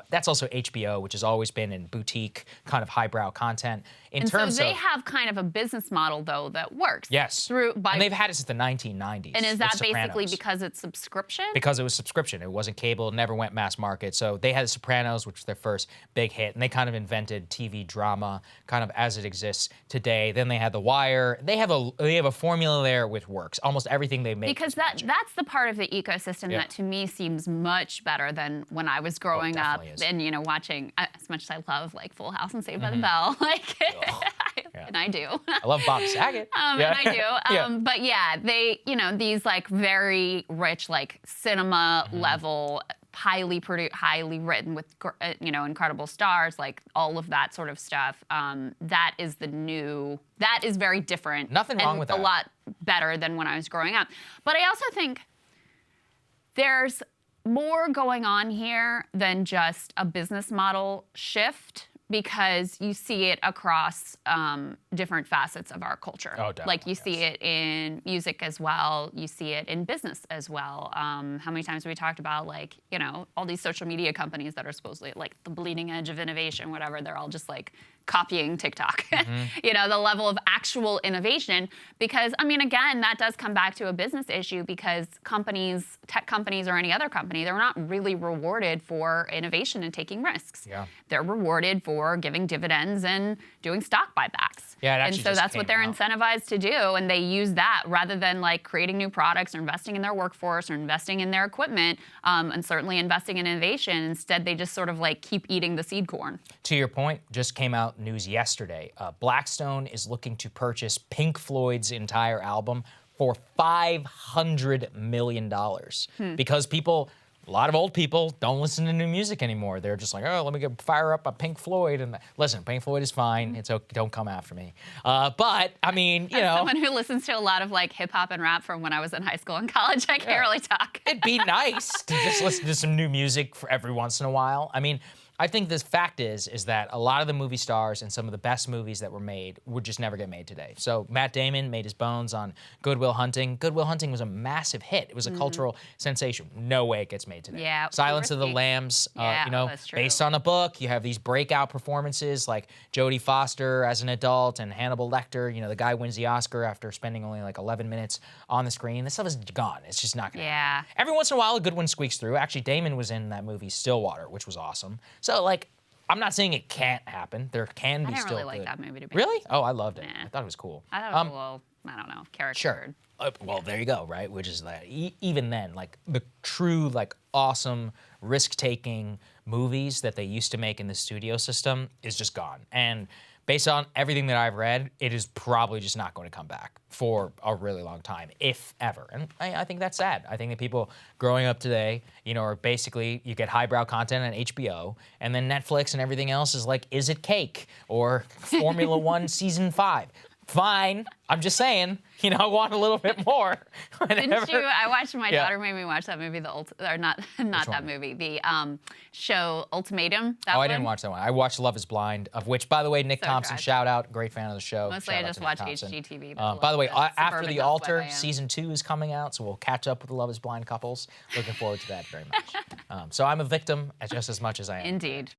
[SPEAKER 1] That's also HBO, which has always been in boutique, kind of highbrow content. In terms
[SPEAKER 2] so they
[SPEAKER 1] of,
[SPEAKER 2] have kind of a business model, though, that works.
[SPEAKER 1] Yes. And they've had it since the 1990s.
[SPEAKER 2] And is that
[SPEAKER 1] with
[SPEAKER 2] basically
[SPEAKER 1] Sopranos.
[SPEAKER 2] because it's subscription?
[SPEAKER 1] Because it was subscription. It wasn't cable, never went mass market. So they had The Sopranos, which was their first big hit, and they kind of invented TV drama kind of as it exists today. Then they had The Wire. They have a formula there which works. Almost everything they make.
[SPEAKER 2] Because that's the part of the ecosystem that to me seems much better than when I was growing up and watching, as much as I love like Full House and Saved by the Bell, like and I do.
[SPEAKER 1] I love Bob Saget.
[SPEAKER 2] And I do. But yeah, they, these like very rich, like cinema level, highly produced, highly written with, incredible stars, like all of that sort of stuff. That is very different.
[SPEAKER 1] Nothing wrong with that.
[SPEAKER 2] A lot better than when I was growing up. But I also think there's more going on here than just a business model shift, because you see it across different facets of our culture.
[SPEAKER 1] Oh, definitely.
[SPEAKER 2] Like you see it in music as well. You see it in business as well. How many times have we talked about like, all these social media companies that are supposedly like the bleeding edge of innovation, whatever, they're all just like copying TikTok, the level of actual innovation. Because, I mean, again, that does come back to a business issue, because companies, tech companies or any other company, they're not really rewarded for innovation and taking risks.
[SPEAKER 1] Yeah.
[SPEAKER 2] They're rewarded for giving dividends and doing stock buybacks.
[SPEAKER 1] Yeah,
[SPEAKER 2] and so that's what they're incentivized to do, and they use that rather than like creating new products or investing in their workforce or investing in their equipment, and certainly investing in innovation. Instead, they just sort of like keep eating the seed corn.
[SPEAKER 1] To your point, just came out news yesterday. Blackstone is looking to purchase Pink Floyd's entire album for $500 million because a lot of old people don't listen to new music anymore. They're just like, oh, let me go fire up a Pink Floyd. And listen, Pink Floyd is fine. It's okay. Don't come after me. But I mean,
[SPEAKER 2] As someone who listens to a lot of like hip hop and rap from when I was in high school and college, I can't really talk.
[SPEAKER 1] It'd be nice to just listen to some new music for every once in a while. I mean, I think the fact is that a lot of the movie stars and some of the best movies that were made would just never get made today. So Matt Damon made his bones on Good Will Hunting. Good Will Hunting was a massive hit. It was a cultural sensation. No way it gets made today.
[SPEAKER 2] Yeah,
[SPEAKER 1] Silence of the Lambs,
[SPEAKER 2] that's true.
[SPEAKER 1] based on a book. You have these breakout performances like Jodie Foster as an adult and Hannibal Lecter. The guy wins the Oscar after spending only like 11 minutes on the screen. This stuff is gone. It's just not gonna happen. Every once in a while, a good one squeaks through. Actually, Damon was in that movie Stillwater, which was awesome. So, like, I'm not saying it can't happen. There can be still good.
[SPEAKER 2] I didn't really like that movie, to be
[SPEAKER 1] Really?
[SPEAKER 2] honest.
[SPEAKER 1] Oh, I loved it. I thought it was cool.
[SPEAKER 2] I thought it was a little, I don't know, caricatured.
[SPEAKER 1] Sure. Well, there you go, right? Which is that even then, like the true, like awesome risk-taking movies that they used to make in the studio system is just gone. And based on everything that I've read, it is probably just not going to come back for a really long time, if ever. And I think that's sad. I think that people growing up today, are basically, you get highbrow content on HBO, and then Netflix and everything else is like, is it cake? Or Formula One Season 5. Fine. I'm just saying, I want a little bit more.
[SPEAKER 2] Didn't you? I watched, my daughter made me watch that movie, not that movie, the show Ultimatum.
[SPEAKER 1] I didn't watch that one. I watched Love is Blind, of which, by the way, Nick Thompson, shout out, great fan of the show.
[SPEAKER 2] Mostly I just watch HGTV.
[SPEAKER 1] By the way, after The Altar, season 2 is coming out, so we'll catch up with the Love is Blind couples. Looking forward to that very much. So I'm a victim just as much as I am.
[SPEAKER 2] Indeed.